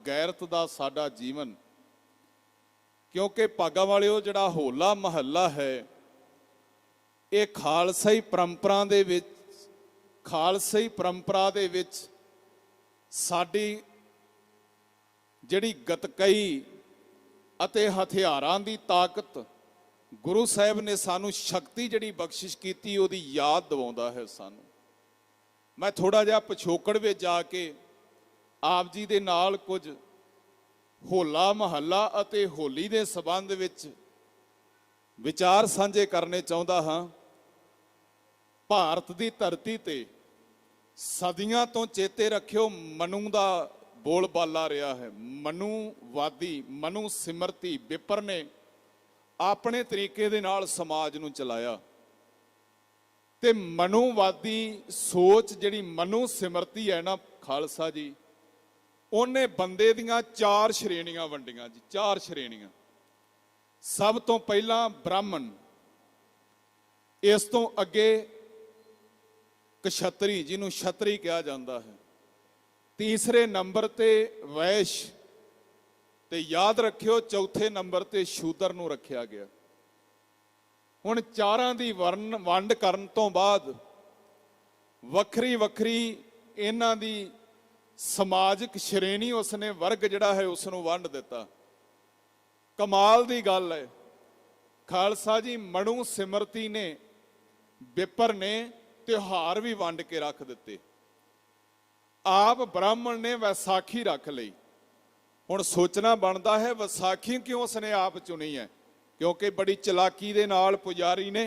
गैरत दा साडा जीवन। क्योंकि भागा वालिओ जिहड़ा होला महल्ला है ये खालसाई परंपरा दे विच खालसाई परंपरा दे विच साडी जिहड़ी गतकई अते हथियारां दी ताकत गुरु साहिब ने सानू शक्ति जिहड़ी बख्शिश कीती ओहदी याद दिवाउंदा है सानू। मैं थोड़ा जिहा पिछोकड़ विच जाके आप जी दे नाल कुछ होला महल्ला अते होली दे संबंध विच विचार साझे करने चाहुंदा हां। भारत दी धरती ते सदियां तो चेते रखियो मनु दा बोलबाला रहा है। मनुवादी मनु सिमरती विपर ने अपने तरीके दे नाल समाज नूं चलाया ते मनुवादी सोच जिहड़ी मनु सिमरती है ना खालसा जी उन्हें बंदे दियां 4 श्रेणियां वंडियां जी। 4 श्रेणियां। सब तो पहला ब्राह्मण, इस तो अगे कछत्री जिन्हों छतरी कहा जाता है, तीसरे नंबर ते वैश्य ते याद रखियो चौथे नंबर ते शूदर नूं रखिया गया। हुण चारां दी वंड करन तो बाद वखरी वखरी इन्हां दी समाजिक श्रेणी उसने वर्ग जिहड़ा है उसनूं वंड दिता। कमाल दी गल है खालसा जी मनु सिमरती ने विपर ने त्योहार भी वंड के रख दिते। आप ब्राह्मण ने वैसाखी रख ली। हुण सोचना बनता है वैसाखी क्यों उसने आप चुनी है, क्योंकि बड़ी चलाकी दे नाल पुजारी ने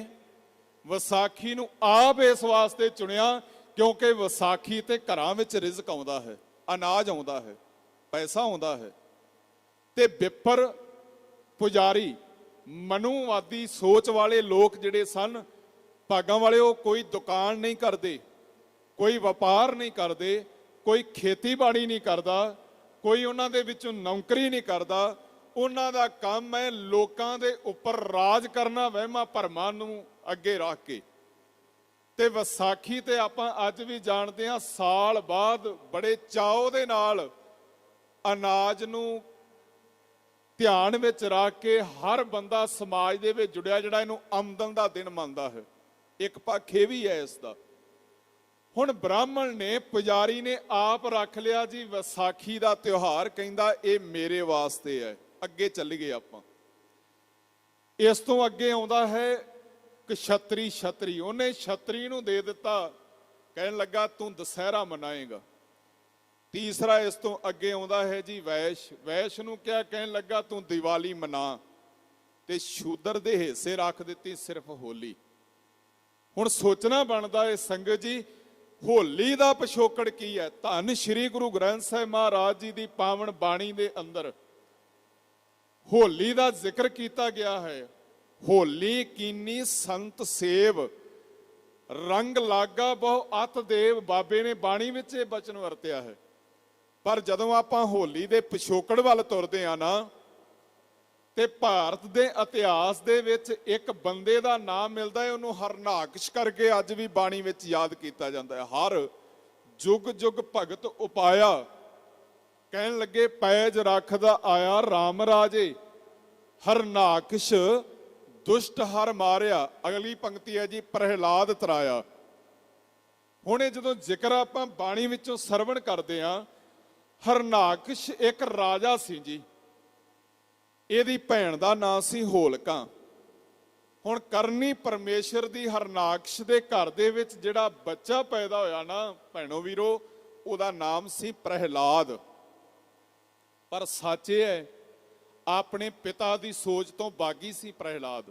वैसाखी नूं आप इस वास्ते चुनिया क्योंकि वैसाखी ते घरां विच रिज़क आउंदा है, अनाज आउंदा है, पैसा आउंदा है। ते विपर पुजारी मनुवादी सोच वाले लोग जिहड़े सन भागां वाले वो कोई दुकान नहीं करते, कोई व्यापार नहीं करते, कोई खेतीबाड़ी नहीं करता, कोई उन्हां दे विचों नौकरी नहीं करता। उन्हां दा काम है लोकां दे उपर राज करना वहमां भरमां नूं अगे रख के। ते वैसाखी ते आपां अज भी जानते हैं साल बाद बड़े चाव दे नाल अनाज नूं ध्यान विच रख के हर बंदा समाज दे विच जुड़िया जिहड़ा इहनूं आमदन दा दिन मनदा है। एक पक्ष ये भी है इसका। हुण ब्राह्मण ने पुजारी ने आप रख लिया जी वैसाखी दा त्योहार, कहंदा ये मेरे वास्ते है। अगे चल गए आपां। इस तो अगे आउंदा है कछत्री छतरी। उन्हें छतरी नूं दे दिता, कहन लगा तू दशहरा मनाएगा। तीसरा इस तो अगे आउंदा है जी वैश्य। वैश्य नूं क्या कहन लगा तू दिवाली मना। ते शूदर दे हिस्से रख दिती सिर्फ होली। हुण सोचना बनता है संगत जी होली दा पिछोकड़ की है। धन श्री गुरु ग्रंथ साहिब महाराज जी दी पावन बाणी दे अंदर होली दा जिक्र किया गया है। होली कीनी संत सेव रंग लागा बहु अत देव। बाबे ने बाणी विच इह बचन वरतिया है। पर जदों आपां होली दे पिछोकड़ वल तुरदे आ ना ते भारत दे इतिहास दे विच एक बंदे दा नाम मिलदा है, उहनूं हरनाकश करके अज भी बाणी विच याद किया जाता है। हर जुग जुग भगत उपाया कहन लगे पैज रखदा आया राम राजे हरनाकश दुष्ट हर मारिया। अगली पंक्ति है जी प्रहलाद तराया। हुणे जदों जिक्र आपां बाणी विचों सरवण करदे आ हरनाकश एक राजा सी जी। ਇਹਦੀ ਭੈਣ ਦਾ ਨਾਂ ਸੀ ਹੋਲਕਾ। ਹੁਣ ਕਰਨੀ ਪਰਮੇਸ਼ਰ ਦੀ ਹਰਨਾਕਸ਼ ਦੇ ਘਰ ਦੇ ਵਿੱਚ ਜਿਹੜਾ ਬੱਚਾ ਪੈਦਾ ਹੋਇਆ ਨਾ ਭੈਣੋ ਵੀਰੋ ਉਹਦਾ ਨਾਮ ਸੀ ਪ੍ਰਹਿਲਾਦ। ਪਰ ਸੱਚ ਇਹ ਹੈ ਆਪਣੇ ਪਿਤਾ ਦੀ ਸੋਚ ਤੋਂ ਬਾਗੀ ਸੀ ਪ੍ਰਹਿਲਾਦ।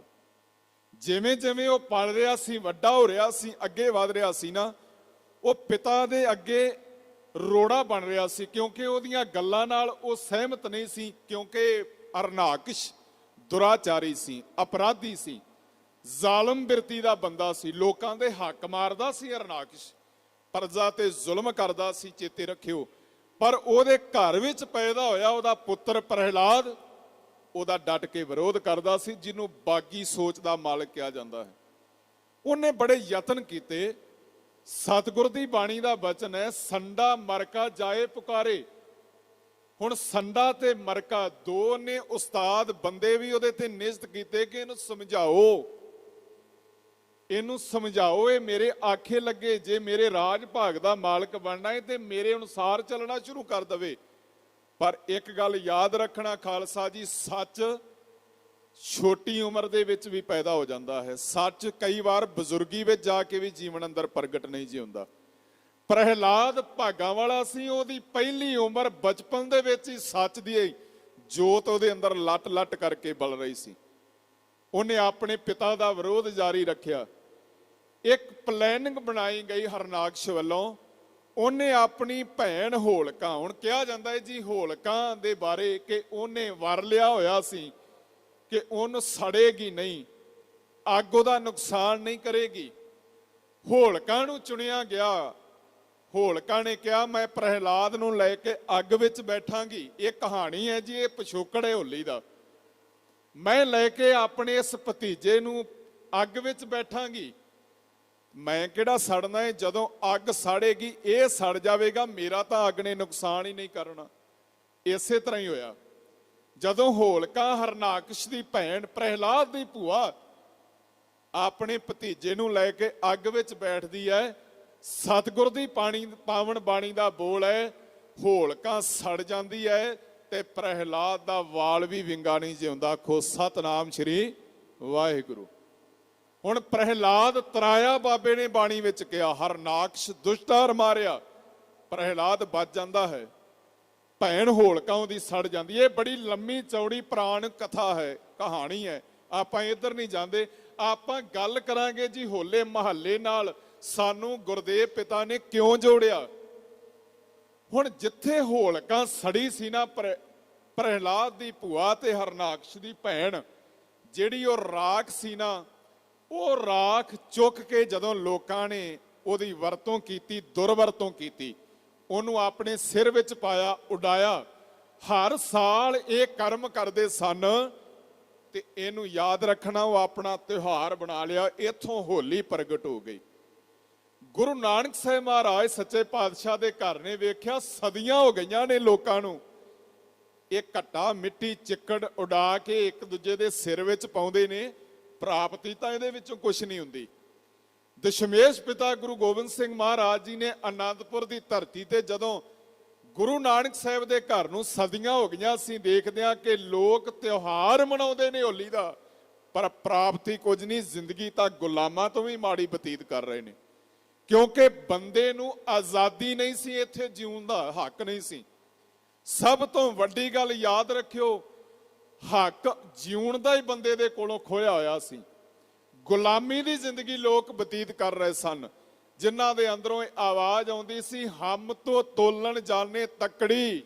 ਜਿਵੇਂ ਜਿਵੇਂ ਉਹ ਪਲ ਰਿਹਾ ਸੀ ਵੱਡਾ ਹੋ ਰਿਹਾ ਸੀ ਅੱਗੇ ਵਧ ਰਿਹਾ ਸੀ ਨਾ ਉਹ ਪਿਤਾ ਦੇ ਅੱਗੇ ਰੋੜਾ ਬਣ ਰਿਹਾ ਸੀ, ਕਿਉਂਕਿ ਉਹਦੀਆਂ ਗੱਲਾਂ ਨਾਲ ਉਹ ਸਹਿਮਤ ਨਹੀਂ ਸੀ। ਕਿਉਂਕਿ हरनाकश दुराचारी सी, अपराधी सी, जालम बिरती दा बंदा सी, लोकां दे हक मारदा सी। हरनाकश प्रजा ते जुल्म करदा सी, चेते रखियो। पर ओहदे घर विच पैदा होया ओहदा पुत्र प्रहलाद ओहदा डट के विरोध करदा सी, जिन्हों बागी सोच दा मालिक कहा जाता है। उन्हें बड़े यतन किए। सतगुर दी बाणी दा वचन है संडा मरका जाए पुकारे। ਹੁਣ ਸੰਡਾ ਤੇ ਮਰਕਾ ਦੋ ਨੇ ਉਸਤਾਦ ਬੰਦੇ ਵੀ ਉਹਦੇ ਤੇ ਨਿਯੁਕਤ ਕੀਤੇ ਕਿ ਇਹਨੂੰ ਸਮਝਾਓ, ਇਹ ਮੇਰੇ ਆਖੇ ਲੱਗੇ। ਜੇ ਮੇਰੇ ਰਾਜ ਭਾਗ ਦਾ ਮਾਲਕ ਬਣਨਾ ਹੈ ਤੇ ਮੇਰੇ ਅਨੁਸਾਰ ਚੱਲਣਾ ਸ਼ੁਰੂ ਕਰ ਦਵੇ। ਪਰ ਇੱਕ ਗੱਲ ਯਾਦ ਰੱਖਣਾ ਖਾਲਸਾ ਜੀ, ਸੱਚ ਛੋਟੀ ਉਮਰ ਦੇ ਵਿੱਚ ਵੀ ਪੈਦਾ ਹੋ ਜਾਂਦਾ ਹੈ। ਸੱਚ ਕਈ ਵਾਰ ਬਜ਼ੁਰਗੀ ਵਿੱਚ ਜਾ ਕੇ ਵੀ ਜੀਵਨ ਅੰਦਰ ਪ੍ਰਗਟ ਨਹੀਂ ਜੀ ਹੁੰਦਾ। ਪ੍ਰਹਿਲਾਦ ਭਾਗਾਂ ਵਾਲਾ ਸੀ, ਉਹਦੀ ਪਹਿਲੀ ਉਮਰ ਬਚਪਨ ਦੇ ਵਿੱਚ ਹੀ ਸੱਚ ਦੀ ਜੋਤ ਉਹਦੇ ਅੰਦਰ ਲੱਟ ਲੱਟ ਕਰਕੇ ਬਲ ਰਹੀ ਸੀ। ਉਹਨੇ ਆਪਣੇ ਪਿਤਾ ਦਾ ਵਿਰੋਧ ਜਾਰੀ ਰੱਖਿਆ। ਇੱਕ ਪਲੈਨਿੰਗ ਬਣਾਈ ਗਈ ਹਰਨਾਕਸ਼ ਵੱਲੋਂ। ਉਹਨੇ ਆਪਣੀ ਭੈਣ ਹੋਲਕਾ, ਹੁਣ ਕਿਹਾ ਜਾਂਦਾ ਹੈ ਜੀ ਹੋਲਕਾ ਦੇ ਬਾਰੇ ਕਿ ਉਹਨੇ ਵਰ ਲਿਆ ਹੋਇਆ ਸੀ ਕਿ ਉਹਨੂੰ ਸੜੇਗੀ ਨਹੀਂ, ਅੱਗ ਉਹਦਾ ਨੁਕਸਾਨ ਨਹੀਂ ਕਰੇਗੀ। ਹੋਲਕਾ ਨੂੰ ਚੁਣਿਆ ਗਿਆ। ਹੋਲਕਾ ਨੇ ਕਿਹਾ ਮੈਂ ਪ੍ਰਹਿਲਾਦ ਨੂੰ ਲੈ ਕੇ ਅੱਗ ਵਿੱਚ ਬੈਠਾਂਗੀ। ਇਹ ਕਹਾਣੀ ਹੈ ਜੀ, ਇਹ ਪਿਛੋਕੜ ਹੈ ਹੋਲੀ ਦਾ। ਮੈਂ ਲੈ ਕੇ ਆਪਣੇ ਇਸ ਭਤੀਜੇ ਨੂੰ ਅੱਗ ਵਿੱਚ ਬੈਠਾਂਗੀ। ਮੈਂ ਕਿਹੜਾ ਸੜਨਾ ਹੈ, ਜਦੋਂ ਅੱਗ ਸਾੜੇਗੀ ਇਹ ਸੜ ਜਾਵੇਗਾ, ਮੇਰਾ ਤਾਂ ਅੱਗ ਨੇ ਨੁਕਸਾਨ ਹੀ ਨਹੀਂ ਕਰਨਾ। ਇਸੇ ਤਰ੍ਹਾਂ ਹੀ ਹੋਇਆ। ਜਦੋਂ ਹੋਲਕਾ ਹਰਨਾਕਸ਼ ਦੀ ਭੈਣ ਪ੍ਰਹਿਲਾਦ ਦੀ ਭੂਆ ਆਪਣੇ ਭਤੀਜੇ ਨੂੰ ਲੈ ਕੇ ਅੱਗ ਵਿੱਚ ਬੈਠਦੀ ਹੈ, ਸਤਿਗੁਰ ਦੀ ਪਾਵਨ ਬਾਣੀ ਦਾ ਬੋਲ ਹੈ, ਹੋਲਕਾ ਸੜ ਜਾਂਦੀ ਹੈ ਤੇ ਪ੍ਰਹਿਲਾਦ ਦਾ ਵਾਲ ਵੀ ਵਿੰਗਾ ਨਹੀਂ ਜਿਉਂਦਾ। ਆਖੋ ਸਤਨਾਮ ਸ਼੍ਰੀ ਵਾਹਿਗੁਰੂ। ਹੁਣ ਪ੍ਰਹਿਲਾਦ ਤਰਾਇਆ ਬਾਬੇ ਨੇ ਬਾਣੀ ਵਿੱਚ ਕਿਹਾ, ਹਰਨਾਕਸ਼ ਦੁਸ਼ਟਾਰ ਮਾਰਿਆ, ਪ੍ਰਹਿਲਾਦ ਬਚ ਜਾਂਦਾ ਹੈ, ਭੈਣ ਹੋਲਕਾ ਉਹਦੀ ਸੜ ਜਾਂਦੀ ਹੈ। ਇਹ ਬੜੀ ਲੰਮੀ ਚੌੜੀ ਪੁਰਾਣ ਕਥਾ ਹੈ, ਕਹਾਣੀ ਹੈ। ਆਪਾਂ ਇੱਧਰ ਨਹੀਂ ਜਾਂਦੇ, ਆਪਾਂ ਗੱਲ ਕਰਾਂਗੇ ਜੀ ਹੋਲੇ ਮਹੱਲੇ ਨਾਲ ਸਾਨੂੰ ਗੁਰਦੇਵ ਪਿਤਾ ਨੇ ਕਿਉਂ ਜੋੜਿਆ। ਹੁਣ ਜਿੱਥੇ ਹੋਲਕਾ ਸੜੀ ਸੀ ਨਾ, ਪ੍ਰਹਿਲਾਦ ਦੀ ਭੂਆ ਤੇ ਹਰਨਾਕਸ਼ ਦੀ ਭੈਣ ਜਿਹੜੀ ਉਹ ਰਾਖ ਸੀ ਨਾ, ਉਹ ਰਾਖ ਚੁੱਕ ਕੇ ਜਦੋਂ ਲੋਕਾਂ ਨੇ ਉਹਦੀ ਵਰਤੋਂ ਕੀਤੀ, ਦੁਰਵਰਤੋਂ ਕੀਤੀ, ਉਹਨੂੰ ਆਪਣੇ ਸਿਰ ਵਿੱਚ ਪਾਇਆ, ਉਡਾਇਆ। ਹਰ ਸਾਲ ਇਹ ਕਰਮ ਕਰਦੇ ਸਨ ਤੇ ਇਹਨੂੰ ਯਾਦ ਰੱਖਣਾ, ਉਹ ਆਪਣਾ ਤਿਉਹਾਰ ਬਣਾ ਲਿਆ। ਇੱਥੋਂ ਹੋਲੀ ਪ੍ਰਗਟ ਹੋ ਗਈ। ਗੁਰੂ ਨਾਨਕ ਸਾਹਿਬ ਮਹਾਰਾਜ ਸੱਚੇ ਪਾਤਸ਼ਾਹ ਦੇ ਘਰ ਨੇ ਵੇਖਿਆ ਸਦੀਆਂ ਹੋ ਗਈਆਂ ਨੇ ਲੋਕਾਂ ਨੂੰ ਇਹ ਘੱਟਾ ਮਿੱਟੀ ਚਿੱਕੜ ਉਡਾ ਕੇ ਇੱਕ ਦੂਜੇ ਦੇ ਸਿਰ ਵਿੱਚ ਪਾਉਂਦੇ ਨੇ, ਪ੍ਰਾਪਤੀ ਤਾਂ ਇਹਦੇ ਵਿੱਚੋਂ ਕੁਝ ਨਹੀਂ ਹੁੰਦੀ। ਦਸ਼ਮੇਸ਼ ਪਿਤਾ ਗੁਰੂ ਗੋਬਿੰਦ ਸਿੰਘ ਮਹਾਰਾਜ ਜੀ ਨੇ ਆਨੰਦਪੁਰ ਦੀ ਧਰਤੀ ਤੇ ਜਦੋਂ ਗੁਰੂ ਨਾਨਕ ਸਾਹਿਬ ਦੇ ਘਰ ਨੂੰ ਸਦੀਆਂ ਹੋ ਗਈਆਂ, ਅਸੀਂ ਦੇਖਦੇ ਹਾਂ ਕਿ ਲੋਕ ਤਿਉਹਾਰ ਮਨਾਉਂਦੇ ਨੇ ਹੋਲੀ ਦਾ, ਪਰ ਪ੍ਰਾਪਤੀ ਕੁਝ ਨਹੀਂ। ਜ਼ਿੰਦਗੀ ਤਾਂ ਗੁਲਾਮਾਂ ਤੋਂ ਵੀ ਮਾੜੀ ਬਤੀਤ ਕਰ ਰਹੇ ਨੇ, ਕਿਉਂਕਿ ਬੰਦੇ ਨੂੰ ਆਜ਼ਾਦੀ ਨਹੀਂ ਸੀ, ਇੱਥੇ ਜਿਉਣ ਦਾ ਹੱਕ ਨਹੀਂ ਸੀ। ਸਭ ਤੋਂ ਵੱਡੀ ਗੱਲ ਯਾਦ ਰੱਖਿਓ, ਹੱਕ ਜਿਉਣ ਦਾ ਹੀ ਬੰਦੇ ਦੇ ਕੋਲੋਂ ਖੋਇਆ ਹੋਇਆ ਸੀ। ਗੁਲਾਮੀ ਦੀ ਜ਼ਿੰਦਗੀ ਲੋਕ ਬਤੀਤ ਕਰ ਰਹੇ ਸਨ, ਜਿਨ੍ਹਾਂ ਦੇ ਅੰਦਰੋਂ ਇਹ ਆਵਾਜ਼ ਆਉਂਦੀ ਸੀ, ਹਮ ਤੋਂ ਤੋਲਣ ਜਾਣੇ ਤਕੜੀ,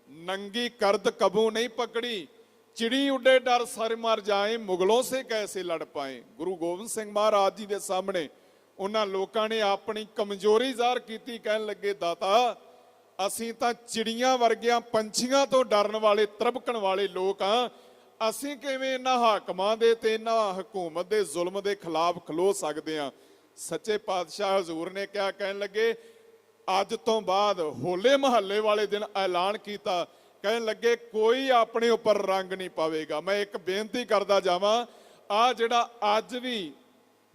ਨੰਗੀ ਕਰਦ ਕਬੂ ਨਹੀਂ ਪਕੜੀ, ਚਿੜੀ ਉੱਡੇ ਡਰ ਸਰ ਮਰ ਜਾਏ, ਮੁਗਲੋਂ ਸੇ ਕੈਸੇ ਲੜ ਪਾਏ। ਗੁਰੂ ਗੋਬਿੰਦ ਸਿੰਘ ਮਹਾਰਾਜ ਜੀ ਦੇ ਸਾਹਮਣੇ ਉਹਨਾਂ ਲੋਕਾਂ ਨੇ ਆਪਣੀ ਕਮਜ਼ੋਰੀ ਜ਼ਾਹਰ ਕੀਤੀ, ਕਹਿਣ ਲੱਗੇ ਦਾਤਾ ਅਸੀਂ ਤਾਂ ਚਿੜੀਆਂ ਵਰਗਿਆਂ ਪੰਛੀਆਂ ਤੋਂ ਡਰਨ ਵਾਲੇ, ਤਰਬਕਣ ਵਾਲੇ ਲੋਕ ਆ, ਅਸੀਂ ਕਿਵੇਂ ਇਹਨਾਂ ਹਾਕਮਾਂ ਦੇ ਤੇ ਇਹਨਾਂ ਹਕੂਮਤ ਦੇ ਜ਼ੁਲਮ ਦੇ ਖਿਲਾਫ ਖਲੋ ਸਕਦੇ ਆ। ਸੱਚੇ ਪਾਤਸ਼ਾਹ ਹਜ਼ੂਰ ਨੇ ਕਿਹਾ, ਕਹਿਣ ਲੱਗੇ ਅੱਜ ਤੋਂ ਬਾਅਦ ਹੋਲੇ ਮਹੱਲੇ ਵਾਲੇ ਦਿਨ ਐਲਾਨ ਕੀਤਾ, ਕਹਿਣ ਲੱਗੇ ਕੋਈ ਆਪਣੇ ਉੱਪਰ ਰੰਗ ਨਹੀਂ ਪਾਵੇਗਾ। ਮੈਂ ਇੱਕ ਬੇਨਤੀ ਕਰਦਾ ਜਾਵਾਂ, ਆ ਜਿਹੜਾ ਅੱਜ ਵੀ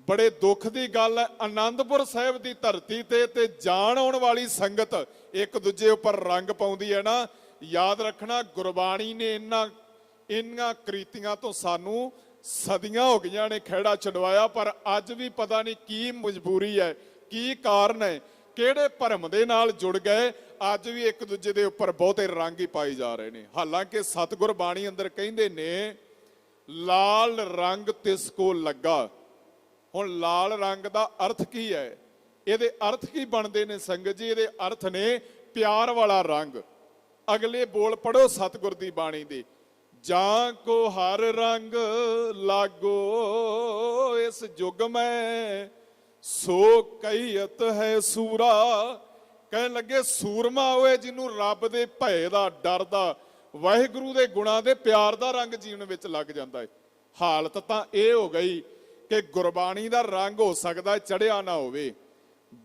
ਬੜੇ ਦੁੱਖ ਦੀ ਗੱਲ ਹੈ, ਆਨੰਦਪੁਰ ਸਾਹਿਬ ਦੀ ਧਰਤੀ ਤੇ ਜਾਣ ਆਉਣ ਵਾਲੀ ਸੰਗਤ ਇੱਕ ਦੂਜੇ ਉੱਪਰ ਰੰਗ ਪਾਉਂਦੀ ਹੈ ਨਾ, ਯਾਦ ਰੱਖਣਾ ਗੁਰਬਾਣੀ ਨੇ ਇਹਨਾਂ ਕ੍ਰੀਤੀਆਂ ਤੋਂ ਸਾਨੂੰ ਸਦੀਆਂ ਹੋ ਗਈਆਂ ਨੇ ਖਹਿੜਾ ਛਡਵਾਇਆ, ਪਰ ਅੱਜ ਵੀ ਪਤਾ ਨਹੀਂ ਕੀ ਮਜਬੂਰੀ ਹੈ, ਕੀ ਕਾਰਨ ਹੈ, ਕਿਹੜੇ ਭਰਮ ਦੇ ਨਾਲ ਜੁੜ ਗਏ, ਅੱਜ ਵੀ ਇੱਕ ਦੂਜੇ ਦੇ ਉੱਪਰ ਬਹੁਤੇ ਰੰਗ ਹੀ ਪਾਈ ਜਾ ਰਹੇ ਨੇ। ਹਾਲਾਂਕਿ ਸਤਿਗੁਰ ਬਾਣੀ ਅੰਦਰ ਕਹਿੰਦੇ ਨੇ ਲਾਲ ਰੰਗ ਤਿਸ ਕੋ ਲੱਗਾ। ਹੁਣ ਲਾਲ ਰੰਗ ਦਾ ਅਰਥ ਕੀ ਹੈ? ਇਹਦੇ ਅਰਥ ਕੀ ਬਣਦੇ ਨੇ ਸੰਗਤ ਜੀ? ਇਹਦੇ ਅਰਥ ਨੇ ਪਿਆਰ ਵਾਲਾ ਰੰਗ। ਅਗਲੇ ਬੋਲ ਪੜੋ ਸਤਿਗੁਰ ਦੀ ਬਾਣੀ ਦੇ, ਜਾਂ ਕੋ ਹਰ ਰੰਗ ਲਾਗੋ ਇਸ ਜੁਗ ਮੈਂ, ਸੋ ਕਹੀਅਤ ਹੈ ਸੂਰਾ। ਕਹਿਣ ਲੱਗੇ ਸੂਰਮਾ ਹੋਏ ਜਿਹਨੂੰ ਰੱਬ ਦੇ ਭੈ ਦਾ, ਡਰ ਦਾ, ਵਾਹਿਗੁਰੂ ਦੇ ਗੁਣਾਂ ਦੇ ਪਿਆਰ ਦਾ ਰੰਗ ਜੀਵਨ ਵਿੱਚ ਲੱਗ ਜਾਂਦਾ ਹੈ। ਹਾਲਤ ਤਾਂ ਇਹ ਹੋ ਗਈ ਕਿ ਗੁਰਬਾਣੀ ਦਾ ਰੰਗ ਹੋ ਸਕਦਾ ਚੜਿਆ ਨਾ ਹੋਵੇ,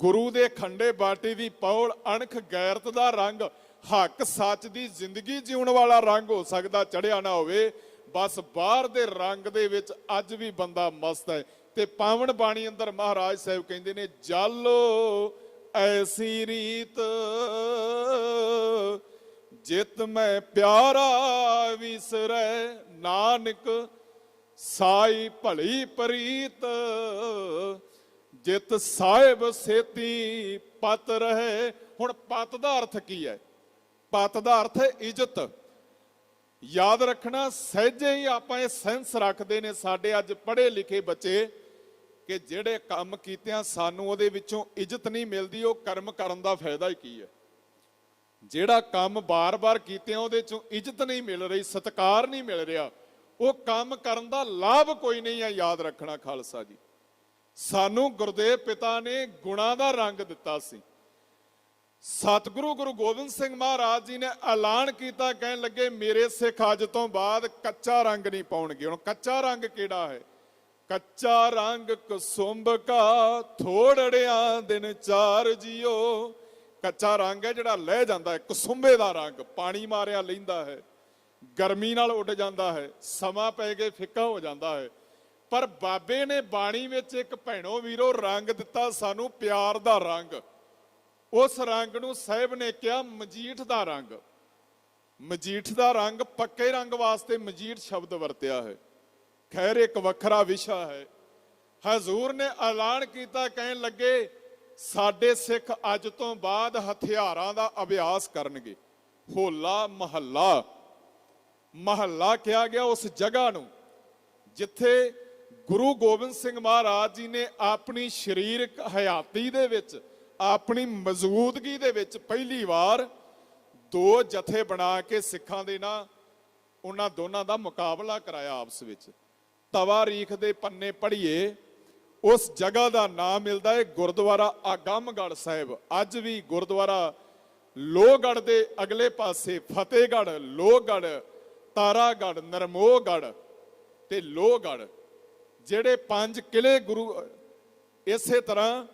ਗੁਰੂ ਦੇ ਖੰਡੇ ਬਾਟੀ ਦੀ ਪੌਲ ਅਣਖ ਗੈਰਤ ਦਾ ਰੰਗ ਹੱਕ ਸੱਚ ਦੀ ਜ਼ਿੰਦਗੀ ਜਿਉਣ ਵਾਲਾ ਰੰਗ ਹੋ ਸਕਦਾ ਚੜਿਆ ਨਾ ਹੋਵੇ, ਬਸ ਬਾਹਰ ਦੇ ਰੰਗ ਦੇ ਵਿੱਚ ਅੱਜ ਵੀ ਬੰਦਾ ਮਸਤ ਹੈ। ਤੇ ਪਾਵਨ ਬਾਣੀ ਅੰਦਰ ਮਹਾਰਾਜ ਸਾਹਿਬ ਕਹਿੰਦੇ ਨੇ, ਜਾਲੋ ਐਸੀ ਰੀਤ ਜਿਤ ਮੈਂ ਪਿਆਰਾ ਵਿਸਰੈ, ਨਾਨਕ ਸਾਈ ਭਲੀ ਪ੍ਰੀਤ ਜਿਤ ਸਾਹਿਬ ਸੇਤੀ ਪਤ ਰਹੇ। ਹੁਣ ਪਤ ਦਾ ਅਰਥ ਕੀ ਹੈ? ਪਤ ਦਾ ਅਰਥ ਹੈ ਇੱਜ਼ਤ। ਯਾਦ ਰੱਖਣਾ, ਸਹਿਜੇ ਹੀ ਆਪਾਂ ਇਹ ਸੈਂਸ ਰੱਖਦੇ ਨੇ ਸਾਡੇ ਅੱਜ ਪੜ੍ਹੇ ਲਿਖੇ ਬੱਚੇ ਕਿ ਜਿਹੜੇ ਕੰਮ ਕੀਤਿਆਂ ਸਾਨੂੰ ਉਹਦੇ ਵਿੱਚੋਂ ਇੱਜ਼ਤ ਨਹੀਂ ਮਿਲਦੀ, ਉਹ ਕਰਮ ਕਰਨ ਦਾ ਫਾਇਦਾ ਹੀ ਕੀ ਹੈ? ਜਿਹੜਾ ਕੰਮ ਬਾਰ-ਬਾਰ ਕੀਤਿਆਂ ਉਹਦੇ ਚੋਂ ਇੱਜ਼ਤ ਨਹੀਂ ਮਿਲ ਰਹੀ, ਸਤਿਕਾਰ ਨਹੀਂ ਮਿਲ ਰਿਹਾ, ਉਹ ਕੰਮ ਕਰਨ ਦਾ ਲਾਭ ਕੋਈ ਨਹੀਂ ਹੈ। ਯਾਦ ਰੱਖਣਾ ਖਾਲਸਾ ਜੀ, ਸਾਨੂੰ ਗੁਰਦੇਵ ਪਿਤਾ ਨੇ ਗੁਣਾਂ ਦਾ ਰੰਗ ਦਿੱਤਾ ਸੀ। ਸਤਿਗੁਰੂ ਗੁਰੂ ਗੋਬਿੰਦ ਸਿੰਘ ਮਹਾਰਾਜ ਜੀ ਨੇ ਐਲਾਨ ਕੀਤਾ, ਕਹਿਣ ਲੱਗੇ ਮੇਰੇ ਸਿੱਖ ਅੱਜ ਤੋਂ ਬਾਅਦ ਕੱਚਾ ਰੰਗ ਨਹੀਂ ਪਾਉਣਗੇ। ਹੁਣ ਕੱਚਾ ਰੰਗ ਕਿਹੜਾ ਹੈ? ਕੱਚਾ ਰੰਗ ਕੁਸੁੰਭ ਕਾ ਥੋੜੜਿਆਂ ਦਿਨ ਚਾਰ ਜਿਓ। ਕੱਚਾ ਰੰਗ ਹੈ ਜਿਹੜਾ ਲਹਿ ਜਾਂਦਾ ਹੈ, ਕੁਸੁੰਭੇ ਦਾ ਰੰਗ, ਪਾਣੀ ਮਾਰਿਆ ਲੈਂਦਾ ਹੈ, ਗਰਮੀ ਨਾਲ ਉੱਡ ਜਾਂਦਾ ਹੈ, ਸਮਾਂ ਪੈ ਕੇ ਫਿੱਕਾ ਹੋ ਜਾਂਦਾ ਹੈ। ਪਰ ਬਾਬੇ ਨੇ ਬਾਣੀ ਵਿੱਚ ਇੱਕ ਭੈਣੋ ਵੀਰੋ ਰੰਗ ਦਿੱਤਾ ਸਾਨੂੰ, ਪਿਆਰ ਦਾ ਰੰਗ। ਉਸ ਰੰਗ ਨੂੰ ਸਾਹਿਬ ਨੇ ਕਿਹਾ ਮਜੀਠ ਦਾ ਰੰਗ। ਮਜੀਠ ਦਾ ਰੰਗ, ਪੱਕੇ ਰੰਗ ਵਾਸਤੇ ਮਜੀਠ ਸ਼ਬਦ ਵਰਤਿਆ ਹੈ। ਖੈਰ ਇੱਕ ਵੱਖਰਾ ਵਿਸ਼ਾ ਹੈ। ਹਜ਼ੂਰ ਨੇ ਐਲਾਨ ਕੀਤਾ, ਕਹਿਣ ਲੱਗੇ ਸਾਡੇ ਸਿੱਖ ਅੱਜ ਤੋਂ ਬਾਅਦ ਹਥਿਆਰਾਂ ਦਾ ਅਭਿਆਸ ਕਰਨਗੇ। ਹੋਲਾ ਮਹੱਲਾ, ਮਹੱਲਾ ਕਿਹਾ ਗਿਆ ਉਸ ਜਗ੍ਹਾ ਨੂੰ ਜਿੱਥੇ ਗੁਰੂ ਗੋਬਿੰਦ ਸਿੰਘ ਮਹਾਰਾਜ ਜੀ ਨੇ ਆਪਣੀ ਸਰੀਰਕ ਹਯਾਤੀ ਦੇ ਵਿੱਚ, ਆਪਣੀ ਮੌਜੂਦਗੀ ਦੇ ਵਿੱਚ ਪਹਿਲੀ ਵਾਰ ਦੋ ਜਥੇ ਬਣਾ ਕੇ ਸਿੱਖਾਂ ਦੇ ਨਾਲ ਉਹਨਾਂ ਦੋਨਾਂ ਦਾ ਮੁਕਾਬਲਾ ਕਰਾਇਆ ਆਪਸ ਵਿੱਚ। ਤਵਾਰੀਖ ਦੇ ਪੰਨੇ ਪੜ੍ਹੀਏ, ਉਸ ਜਗ੍ਹਾ ਦਾ ਨਾਮ ਮਿਲਦਾ ਹੈ ਗੁਰਦੁਆਰਾ ਆਗਮਗੜ੍ਹ ਸਾਹਿਬ। ਅੱਜ ਵੀ ਗੁਰਦੁਆਰਾ ਲੋਹਗੜ੍ਹ ਦੇ ਅਗਲੇ ਪਾਸੇ ਫਤਿਹਗੜ੍ਹ, ਲੋਹਗੜ੍ਹ, ਤਾਰਾਗੜ੍ਹ, ਨਰਮੋਹਗੜ੍ਹ ਤੇ ਲੋਹਗੜ੍ਹ, ਜਿਹੜੇ 5 ਕਿਲੇ ਗੁਰੂ, ਇਸੇ ਤਰ੍ਹਾਂ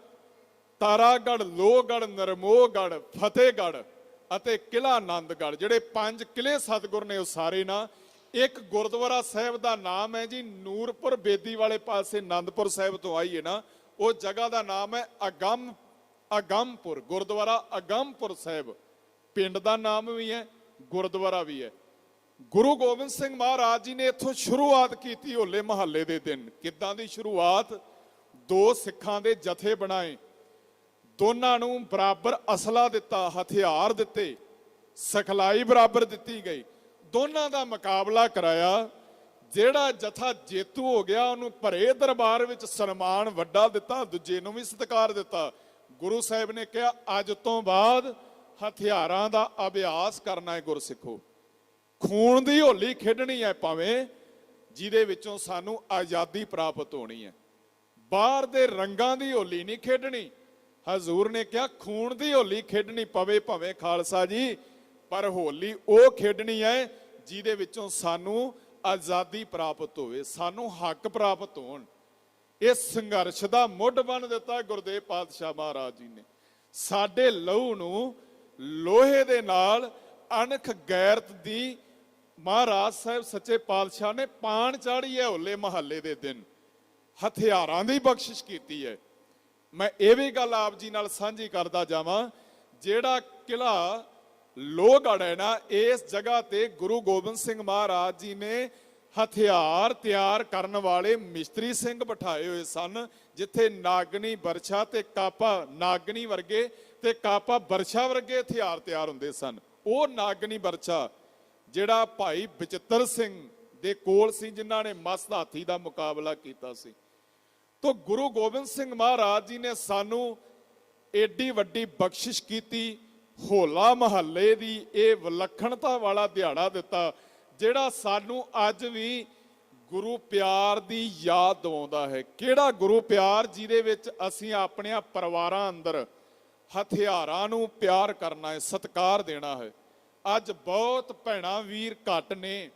ਤਾਰਾਗੜ੍ਹ, ਲੋਹਗੜ੍ਹ, ਨਰਮੋਹਗੜ੍ਹ, ਫਤਿਹਗੜ੍ਹ ਅਤੇ ਕਿਲਾ ਆਨੰਦਗੜ੍ਹ, ਜਿਹੜੇ 5 ਕਿਲੇ ਸਤਿਗੁਰ ਨੇ ਉਹ ਸਾਰੇ ਨਾ। ਇੱਕ ਗੁਰਦੁਆਰਾ ਸਾਹਿਬ ਦਾ ਨਾਮ ਹੈ ਜੀ ਨੂਰਪੁਰ ਬੇਦੀ ਵਾਲੇ ਪਾਸੇ, ਆਨੰਦਪੁਰ ਸਾਹਿਬ ਤੋਂ ਆਈਏ ਨਾ, ਉਹ ਜਗ੍ਹਾ ਦਾ ਨਾਮ ਹੈ ਅਗੰਮਪੁਰ, ਗੁਰਦੁਆਰਾ ਅਗੰਮਪੁਰ ਸਾਹਿਬ। ਪਿੰਡ ਦਾ ਨਾਮ ਵੀ ਹੈ, ਗੁਰਦੁਆਰਾ ਵੀ ਹੈ। ਗੁਰੂ ਗੋਬਿੰਦ ਸਿੰਘ ਮਹਾਰਾਜ ਜੀ ਨੇ ਇੱਥੋਂ ਸ਼ੁਰੂਆਤ ਕੀਤੀ ਹੋਲੇ ਮਹੱਲੇ ਦੇ ਦਿਨ। ਕਿੱਦਾਂ ਦੀ ਸ਼ੁਰੂਆਤ? ਦੋ ਸਿੱਖਾਂ ਦੇ ਜਥੇ ਬਣਾਏ, ਦੋਨਾਂ ਨੂੰ ਬਰਾਬਰ ਅਸਲਾ ਦਿੱਤਾ, ਹਥਿਆਰ ਦਿੱਤੇ, ਸਿਖਲਾਈ ਬਰਾਬਰ ਦਿੱਤੀ ਗਈ, ਦੋਨਾਂ ਦਾ ਮੁਕਾਬਲਾ ਕਰਾਇਆ। ਜਿਹੜਾ ਜਥਾ ਜੇਤੂ ਹੋ ਗਿਆ ਉਹਨੂੰ ਭਰੇ ਦਰਬਾਰ ਵਿੱਚ ਸਨਮਾਨ ਵੱਡਾ ਦਿੱਤਾ, ਦੂਜੇ ਨੂੰ ਵੀ ਸਤਿਕਾਰ ਦਿੱਤਾ। ਗੁਰੂ ਸਾਹਿਬ ਨੇ ਕਿਹਾ ਅੱਜ ਤੋਂ ਬਾਅਦ ਹਥਿਆਰਾਂ ਦਾ ਅਭਿਆਸ ਕਰਨਾ ਹੈ ਗੁਰਸਿੱਖੋ। ਖੂਨ ਦੀ ਹੋਲੀ ਖੇਡਣੀ ਹੈ ਭਾਵੇਂ, ਜਿਹਦੇ ਵਿੱਚੋਂ ਸਾਨੂੰ ਆਜ਼ਾਦੀ ਪ੍ਰਾਪਤ ਹੋਣੀ ਹੈ। ਬਾਹਰ ਦੇ ਰੰਗਾਂ ਦੀ ਹੋਲੀ ਨਹੀਂ ਖੇਡਣੀ। ਹਜ਼ੂਰ ਨੇ ਕਿਹਾ ਖੂਨ ਦੀ ਹੋਲੀ ਖੇਡਣੀ ਪਵੇ ਭਾਵੇਂ ਖਾਲਸਾ ਜੀ, ਪਰ ਹੋਲੀ ਉਹ ਖੇਡਣੀ ਹੈ ਜਿਹਦੇ ਵਿੱਚੋਂ ਸਾਨੂੰ ਆਜ਼ਾਦੀ ਪ੍ਰਾਪਤ ਹੋਵੇ, ਸਾਨੂੰ ਹੱਕ ਪ੍ਰਾਪਤ ਹੋਣ। ਇਸ ਸੰਘਰਸ਼ ਦਾ ਮੁੱਢ ਬੰਨ ਦਿੱਤਾ ਗੁਰਦੇਵ ਪਾਤਸ਼ਾਹ ਮਹਾਰਾਜ ਜੀ ਨੇ। ਸਾਡੇ ਲਹੂ ਨੂੰ ਲੋਹੇ ਦੇ ਨਾਲ ਅਣਖ ਗੈਰਤ ਦੀ ਮਹਾਰਾਜ ਸਾਹਿਬ ਸੱਚੇ ਪਾਤਸ਼ਾਹ ਨੇ ਪਾਣ ਚਾੜੀ ਹੈ ਹੋਲੇ ਮਹੱਲੇ ਦੇ ਦਿਨ। ਹਥਿਆਰਾਂ ਦੀ ਬਖਸ਼ਿਸ਼ ਕੀਤੀ ਹੈ। ਮੈਂ ਇਹ ਵੀ ਗੱਲ ਆਪ ਜੀ ਨਾਲ ਸਾਂਝੀ ਕਰਦਾ ਜਾਵਾਂ, ਜਿਹੜਾ ਕਿਲਾ ਲੋਹਗੜ੍ਹ ਹੈ ਨਾ, ਇਸ ਜਗ੍ਹਾ ਤੇ ਗੁਰੂ ਗੋਬਿੰਦ ਸਿੰਘ ਮਹਾਰਾਜ ਜੀ ਨੇ ਹਥਿਆਰ ਤਿਆਰ ਕਰਨ ਵਾਲੇ ਮਿਸਤਰੀ ਸਿੰਘ ਬਿਠਾਏ ਹੋਏ ਸਨ, ਜਿੱਥੇ ਨਾਗਣੀ ਬਰਛਾ ਤੇ ਕਾਪਾ, ਨਾਗਣੀ ਵਰਗੇ ਤੇ ਕਾਪਾ ਬਰਛਾ ਵਰਗੇ ਹਥਿਆਰ ਤਿਆਰ ਹੁੰਦੇ ਸਨ। ਉਹ ਨਾਗਣੀ ਬਰਛਾ ਜਿਹੜਾ ਭਾਈ ਬਚਿੱਤਰ ਸਿੰਘ ਦੇ ਕੋਲ ਸੀ, ਜਿਨ੍ਹਾਂ ਨੇ ਮਸਤ ਹਾਥੀ ਦਾ ਮੁਕਾਬਲਾ ਕੀਤਾ ਸੀ। ਤੋ ਗੁਰੂ ਗੋਬਿੰਦ ਸਿੰਘ ਮਹਾਰਾਜ ਜੀ ਨੇ ਸਾਨੂੰ ਏਡੀ ਵੱਡੀ ਬਖਸ਼ਿਸ਼ ਕੀਤੀ, ਹੋਲਾ ਮਹੱਲੇ ਦੀ ਇਹ ਵਿਲੱਖਣਤਾ ਵਾਲਾ ਦਿਹਾੜਾ ਦਿੱਤਾ, ਜਿਹੜਾ ਸਾਨੂੰ ਅੱਜ ਵੀ ਗੁਰੂ ਪਿਆਰ ਦੀ ਯਾਦ ਦਿਵਾਉਂਦਾ ਹੈ। ਕਿਹੜਾ ਗੁਰੂ ਪਿਆਰ? ਜਿਹਦੇ ਵਿੱਚ ਅਸੀਂ ਆਪਣੇ ਪਰਿਵਾਰਾਂ ਅੰਦਰ ਹਥਿਆਰਾਂ ਨੂੰ ਪਿਆਰ ਕਰਨਾ ਹੈ, ਸਤਿਕਾਰ ਦੇਣਾ ਹੈ। ਅੱਜ ਬਹੁਤ ਭੈਣਾਂ ਵੀਰ ਘੱਟ ਨੇ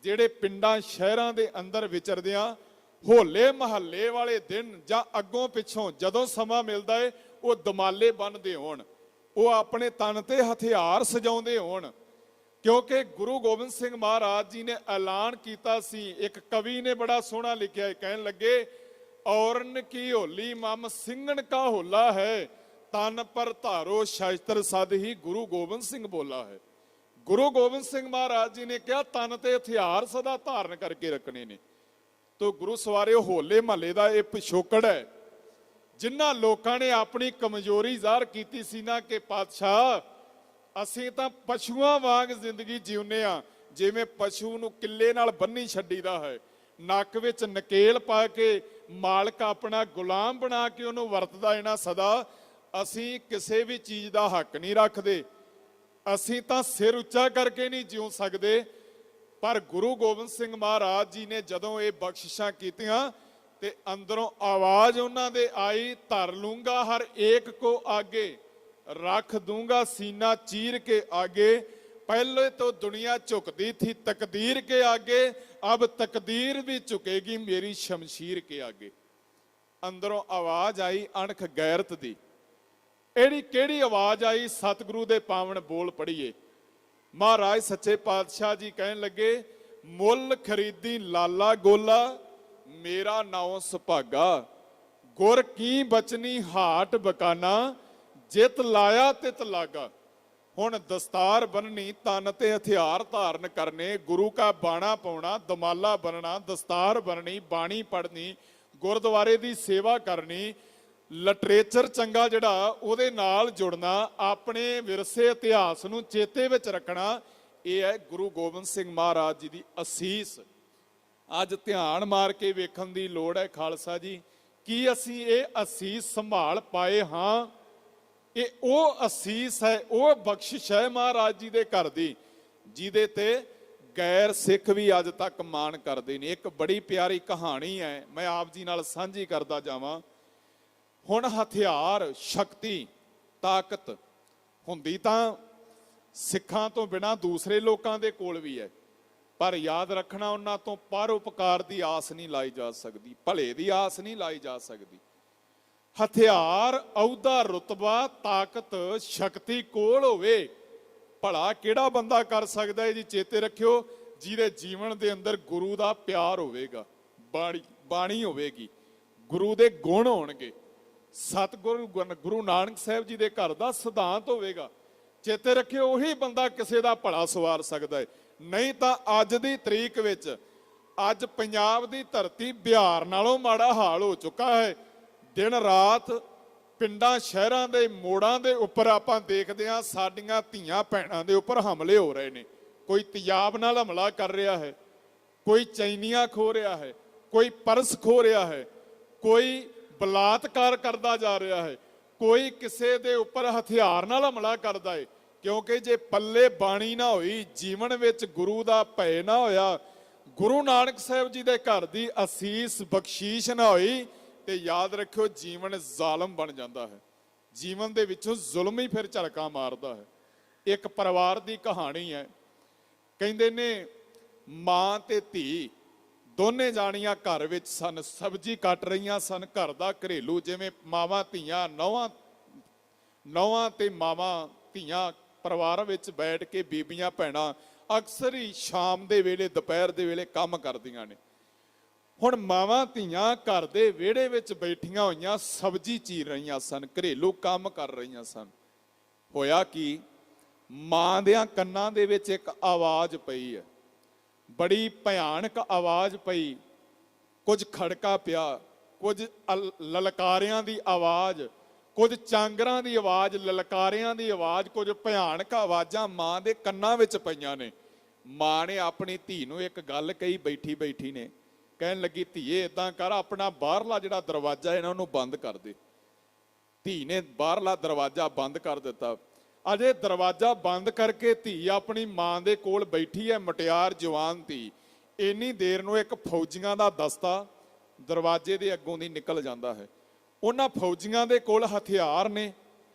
ਜਿਹੜੇ ਪਿੰਡਾਂ ਸ਼ਹਿਰਾਂ ਦੇ ਅੰਦਰ ਵਿਚਰਦਿਆਂ ਹੋਲੇ ਮਹੱਲੇ ਵਾਲੇ ਦਿਨ ਜਾਂ ਅੱਗੋਂ ਪਿੱਛੋਂ ਜਦੋਂ ਸਮਾਂ ਮਿਲਦਾ ਹੈ ਉਹ ਦਮਾਲੇ ਬੰਨ੍ਹਦੇ ਹੋਣ। ਉਹ ਆਪਣੇ ਤਨ ਤੇ ਹਥਿਆਰ ਸਜਾਉਂਦੇ ਹੋਣ। ਕਿਉਂਕਿ ਗੁਰੂ ਗੋਬਿੰਦ ਸਿੰਘ ਮਹਾਰਾਜ ਜੀ ਨੇ ਐਲਾਨ ਕੀਤਾ ਸੀ। ਇੱਕ ਕਵੀ ਨੇ ਬੜਾ ਸੋਹਣਾ ਲਿਖਿਆ, ਕਹਿਣ ਲੱਗੇ, ਔਰਨ ਕੀ ਹੋਲੀ ਮਮ ਸਿੰਘਣ ਕਾ ਹੋਲਾ ਹੈ, ਤਨ ਪਰ ਧਾਰੋ ਸ਼ਸਤਰ ਸਦ ਹੀ ਗੁਰੂ ਗੋਬਿੰਦ ਸਿੰਘ ਬੋਲਾ ਹੈ। ਗੁਰੂ ਗੋਬਿੰਦ ਸਿੰਘ ਮਹਾਰਾਜ ਜੀ ਨੇ ਕਿਹਾ ਤਨ ਤੇ ਹਥਿਆਰ ਸਦਾ ਧਾਰਨ ਕਰਕੇ ਰੱਖਣੇ ਨੇ। ਤੋ ਗੁਰੂ ਸਵਾਰਿਓ, ਹੋਲੇ ਮਹੱਲੇ ਦਾ ਇਹ ਪਿਛੋਕੜ ਹੈ। ਜਿਨ੍ਹਾਂ ਲੋਕਾਂ ਨੇ ਆਪਣੀ ਕਮਜ਼ੋਰੀ ਜ਼ਾਹਰ ਕੀਤੀ ਸੀ ਨਾ ਕਿ ਪਾਤਸ਼ਾਹ ਅਸੀਂ ਤਾਂ ਪਸ਼ੂਆਂ ਵਾਂਗ ਜ਼ਿੰਦਗੀ ਜਿਉਂਦੇ ਆ, ਜਿਵੇਂ ਪਸ਼ੂ ਨੂੰ ਕਿੱਲੇ ਨਾਲ ਬੰਨੀ ਛੱਡੀਦਾ ਹੈ, ਨੱਕ ਵਿੱਚ ਨਕੇਲ ਪਾ ਕੇ ਮਾਲਕ ਆਪਣਾ ਗੁਲਾਮ ਬਣਾ ਕੇ ਉਹਨੂੰ ਵਰਤਦਾ ਇਹਨਾਂ ਸਦਾ। ਅਸੀਂ ਕਿਸੇ ਵੀ ਚੀਜ਼ ਦਾ ਹੱਕ ਨਹੀਂ ਰੱਖਦੇ, ਅਸੀਂ ਤਾਂ ਸਿਰ ਉੱਚਾ ਕਰਕੇ ਨਹੀਂ ਜਿਉ ਸਕਦੇ। ਪਰ ਗੁਰੂ ਗੋਬਿੰਦ ਸਿੰਘ ਮਹਾਰਾਜ ਜੀ ਨੇ ਜਦੋਂ ਇਹ ਬਖਸ਼ਿਸ਼ਾਂ ਕੀਤੀਆਂ ਤੇ ਅੰਦਰੋਂ ਆਵਾਜ਼ ਉਹਨਾਂ ਦੇ ਆਈ, ਧਰ ਲੂੰਗਾ ਹਰ ਏਕ ਕੋ ਆਗੇ, ਰੱਖ ਦੂੰਗਾ सीना चीर के आगे। पहले तो दुनिया झुकती थी तकदीर के आगे, अब तकदीर भी झुकेगी मेरी शमशीर के आगे। अंदरों आवाज आई अणख गैरत दी। एड़ी केड़ी आवाज आई? सतगुरु दे पावन बोल पढ़िए। महाराज सच्चे पातशाह जी कहन लगे, मुल खरीदी लाला गोला, मेरा नाम सुभागा, गुर की बचनी हाट बकाना, जित लाया तित लागा। हुण दस्तार बननी, तन ते हथियार धारण करने, गुरु का बाणा पाउणा, दमाला बनना, दस्तार बननी, बाणी पढ़नी, गुरुद्वारे दी सेवा करनी, लिटरेचर चंगा जिहड़ा उहदे नाल जुड़ना, अपने विरसे इतिहास नूं चेते विच रखना, यह है गुरु गोबिंद सिंह महाराज जी दी असीस। अज ध्यान मार के वेखण दी लोड़ है खालसा जी, कि असीं ये असीस संभाल पाए हाँ? ये ਉਹ ਅਸੀਸ ਹੈ, ਉਹ ਬਖਸ਼ਿਸ਼ ਹੈ ਮਹਾਰਾਜ ਜੀ ਦੇ ਘਰ ਦੀ, ਜਿਹਦੇ ਤੇ ਗੈਰ ਸਿੱਖ ਵੀ ਅੱਜ ਤੱਕ ਮਾਣ ਕਰਦੇ ਨੇ। ਇੱਕ ਬੜੀ ਪਿਆਰੀ ਕਹਾਣੀ ਹੈ, ਮੈਂ ਆਪ ਜੀ ਨਾਲ ਸਾਂਝੀ ਕਰਦਾ ਜਾਵਾਂ। ਹੁਣ ਹਥਿਆਰ, ਸ਼ਕਤੀ, ਤਾਕਤ ਹੁੰਦੀ ਤਾਂ ਸਿੱਖਾਂ ਤੋਂ ਬਿਨਾਂ ਦੂਸਰੇ ਲੋਕਾਂ ਦੇ ਕੋਲ ਵੀ ਹੈ, ਪਰ ਯਾਦ ਰੱਖਣਾ ਉਹਨਾਂ ਤੋਂ ਪਰਉਪਕਾਰ ਦੀ ਆਸ ਨਹੀਂ ਲਾਈ ਜਾ ਸਕਦੀ, ਭਲੇ ਦੀ ਆਸ ਨਹੀਂ ਲਾਈ ਜਾ ਸਕਦੀ। ਹਥਿਆਰ, ਅਹੁਦਾ, ਰੁਤਬਾ, ਤਾਕਤ, ਸ਼ਕਤੀ ਕੋਲ ਹੋਵੇ, ਭਲਾ ਕਿਹੜਾ ਬੰਦਾ ਕਰ ਸਕਦਾ ਹੈ ਜੀ? ਚੇਤੇ ਰੱਖਿਓ, ਜਿਹਦੇ ਜੀਵਨ ਦੇ ਅੰਦਰ ਗੁਰੂ ਦਾ ਪਿਆਰ ਹੋਵੇਗਾ, ਬਾਣੀ ਹੋਵੇਗੀ, ਗੁਰੂ ਦੇ ਗੁਣ ਹੋਣਗੇ, ਸਤਿਗੁਰੂ ਗੁਰੂ ਨਾਨਕ ਸਾਹਿਬ ਜੀ ਦੇ ਘਰ ਦਾ ਸਿਧਾਂਤ ਹੋਵੇਗਾ। ਚੇਤੇ ਰੱਖਿਓ, ਉਹੀ ਬੰਦਾ ਕਿਸੇ ਦਾ ਭਲਾ ਸਵਾਰ ਸਕਦਾ ਹੈ। ਨਹੀਂ ਤਾਂ ਅੱਜ ਦੀ ਤਰੀਕ ਵਿੱਚ, ਅੱਜ ਪੰਜਾਬ ਦੀ ਧਰਤੀ ਬਿਹਾਰ ਨਾਲੋਂ ਮਾੜਾ ਹਾਲ ਹੋ ਚੁੱਕਾ ਹੈ। दिन रात पिंडां शहरां दे मोड़ां दे उपर आपां देखदे हां, साडीआं धीआं भैणां दे उपर हमले हो रहे ने। कोई तेजाब नाल हमला कर रहा है, कोई चैनियां खो रहा है, कोई पर्स खो रहा है, कोई बलात्कार करदा जा रहा है, कोई किसी दे उपर हथियार नाल हमला करदा है। क्योंकि जे पल्ले बाणी ना होई, जीवन विच गुरु दा भय ना होया, गुरु नानक साहिब जी दे घर दी असीस बख्शीश ना होई, ਤੇ याद रखियो जीवन ਜ਼ਾਲਮ बन जाता है। जीवन ਦੇ ਵਿੱਚੋਂ ਜ਼ੁਲਮ ਹੀ ਫਿਰ ਝਲਕਾ ਮਾਰਦਾ ਹੈ। ਇੱਕ ਪਰਿਵਾਰ ਦੀ ਕਹਾਣੀ ਹੈ। ਕਹਿੰਦੇ ਨੇ ਮਾਂ ਤੇ ਧੀ ਦੋਨੇ ਜਾਣੀਆਂ ਘਰ ਵਿੱਚ ਸਨ, ਸਬਜ਼ੀ ਕੱਟ ਰਹੀਆਂ ਸਨ, ਘਰ ਦਾ ਘਰੇਲੂ, ਜਿਵੇਂ ਮਾਵਾਂ ਧੀਆਂ, ਨੌਵਾਂ ਤੇ ਮਾਵਾਂ ਧੀਆਂ ਪਰਿਵਾਰ ਵਿੱਚ ਬੈਠ ਕੇ ਬੀਬੀਆਂ ਭੈਣਾਂ ਅਕਸਰ ਹੀ ਸ਼ਾਮ ਦੇ ਵੇਲੇ, ਦੁਪਹਿਰ ਦੇ ਵੇਲੇ ਕੰਮ ਕਰਦੀਆਂ ਨੇ। ਹੁਣ ਮਾਵਾਂ ਧੀਆਂ ਘਰ ਦੇ ਵਿਹੜੇ ਵਿੱਚ ਬੈਠੀਆਂ ਹੋਈਆਂ ਸਬਜ਼ੀ ਚੀਰ ਰਹੀਆਂ ਸਨ, ਘਰੇਲੂ ਕੰਮ ਕਰ ਰਹੀਆਂ ਸਨ। ਹੋਇਆ ਕਿ ਮਾਂ ਦਿਆਂ ਕੰਨਾਂ ਦੇ ਵਿੱਚ ਇੱਕ ਆਵਾਜ਼ ਪਈ ਹੈ, ਬੜੀ ਭਿਆਨਕ ਆਵਾਜ਼ ਪਈ। ਕੁਝ ਖੜਕਾ ਪਿਆ, ਕੁਝ ਲਲਕਾਰਿਆਂ ਦੀ ਆਵਾਜ਼, ਕੁਝ ਚਾਂਗਰਾਂ ਦੀ ਆਵਾਜ਼, ਲਲਕਾਰਿਆਂ ਦੀ ਆਵਾਜ਼, ਕੁਝ ਭਿਆਨਕ ਆਵਾਜ਼ਾਂ ਮਾਂ ਦੇ ਕੰਨਾਂ ਵਿੱਚ ਪਈਆਂ ਨੇ। ਮਾਂ ਨੇ ਆਪਣੀ ਧੀ ਨੂੰ ਇੱਕ ਗੱਲ ਕਹੀ ਬੈਠੀ ਨੇ, ਕਹਿਣ ਲੱਗੀ, ਧੀਏ ਇਦਾਂ ਕਰ, ਆਪਣਾ ਬਾਹਰਲਾ ਜਿਹੜਾ ਦਰਵਾਜ਼ਾ ਹੈ ਨਾ ਉਹਨੂੰ ਬੰਦ ਕਰ ਦੇ। ਧੀ ਨੇ ਬਾਹਰਲਾ ਦਰਵਾਜ਼ਾ ਬੰਦ ਕਰ ਦਿੱਤਾ। ਅਜੇ ਦਰਵਾਜ਼ਾ ਬੰਦ ਕਰਕੇ ਧੀ ਆਪਣੀ ਮਾਂ ਦੇ ਕੋਲ ਬੈਠੀ ਹੈ, ਮੁਟਿਆਰ ਜਵਾਨ ਧੀ। ਇੰਨੀ ਦੇਰ ਨੂੰ ਇੱਕ ਫੌਜੀਆਂ ਦਾ ਦਸਤਾ ਦਰਵਾਜ਼ੇ ਦੇ ਅੱਗੋਂ ਦੀ ਨਿਕਲ ਜਾਂਦਾ ਹੈ। ਉਹਨਾਂ ਫੌਜੀਆਂ ਦੇ ਕੋਲ ਹਥਿਆਰ ਨੇ,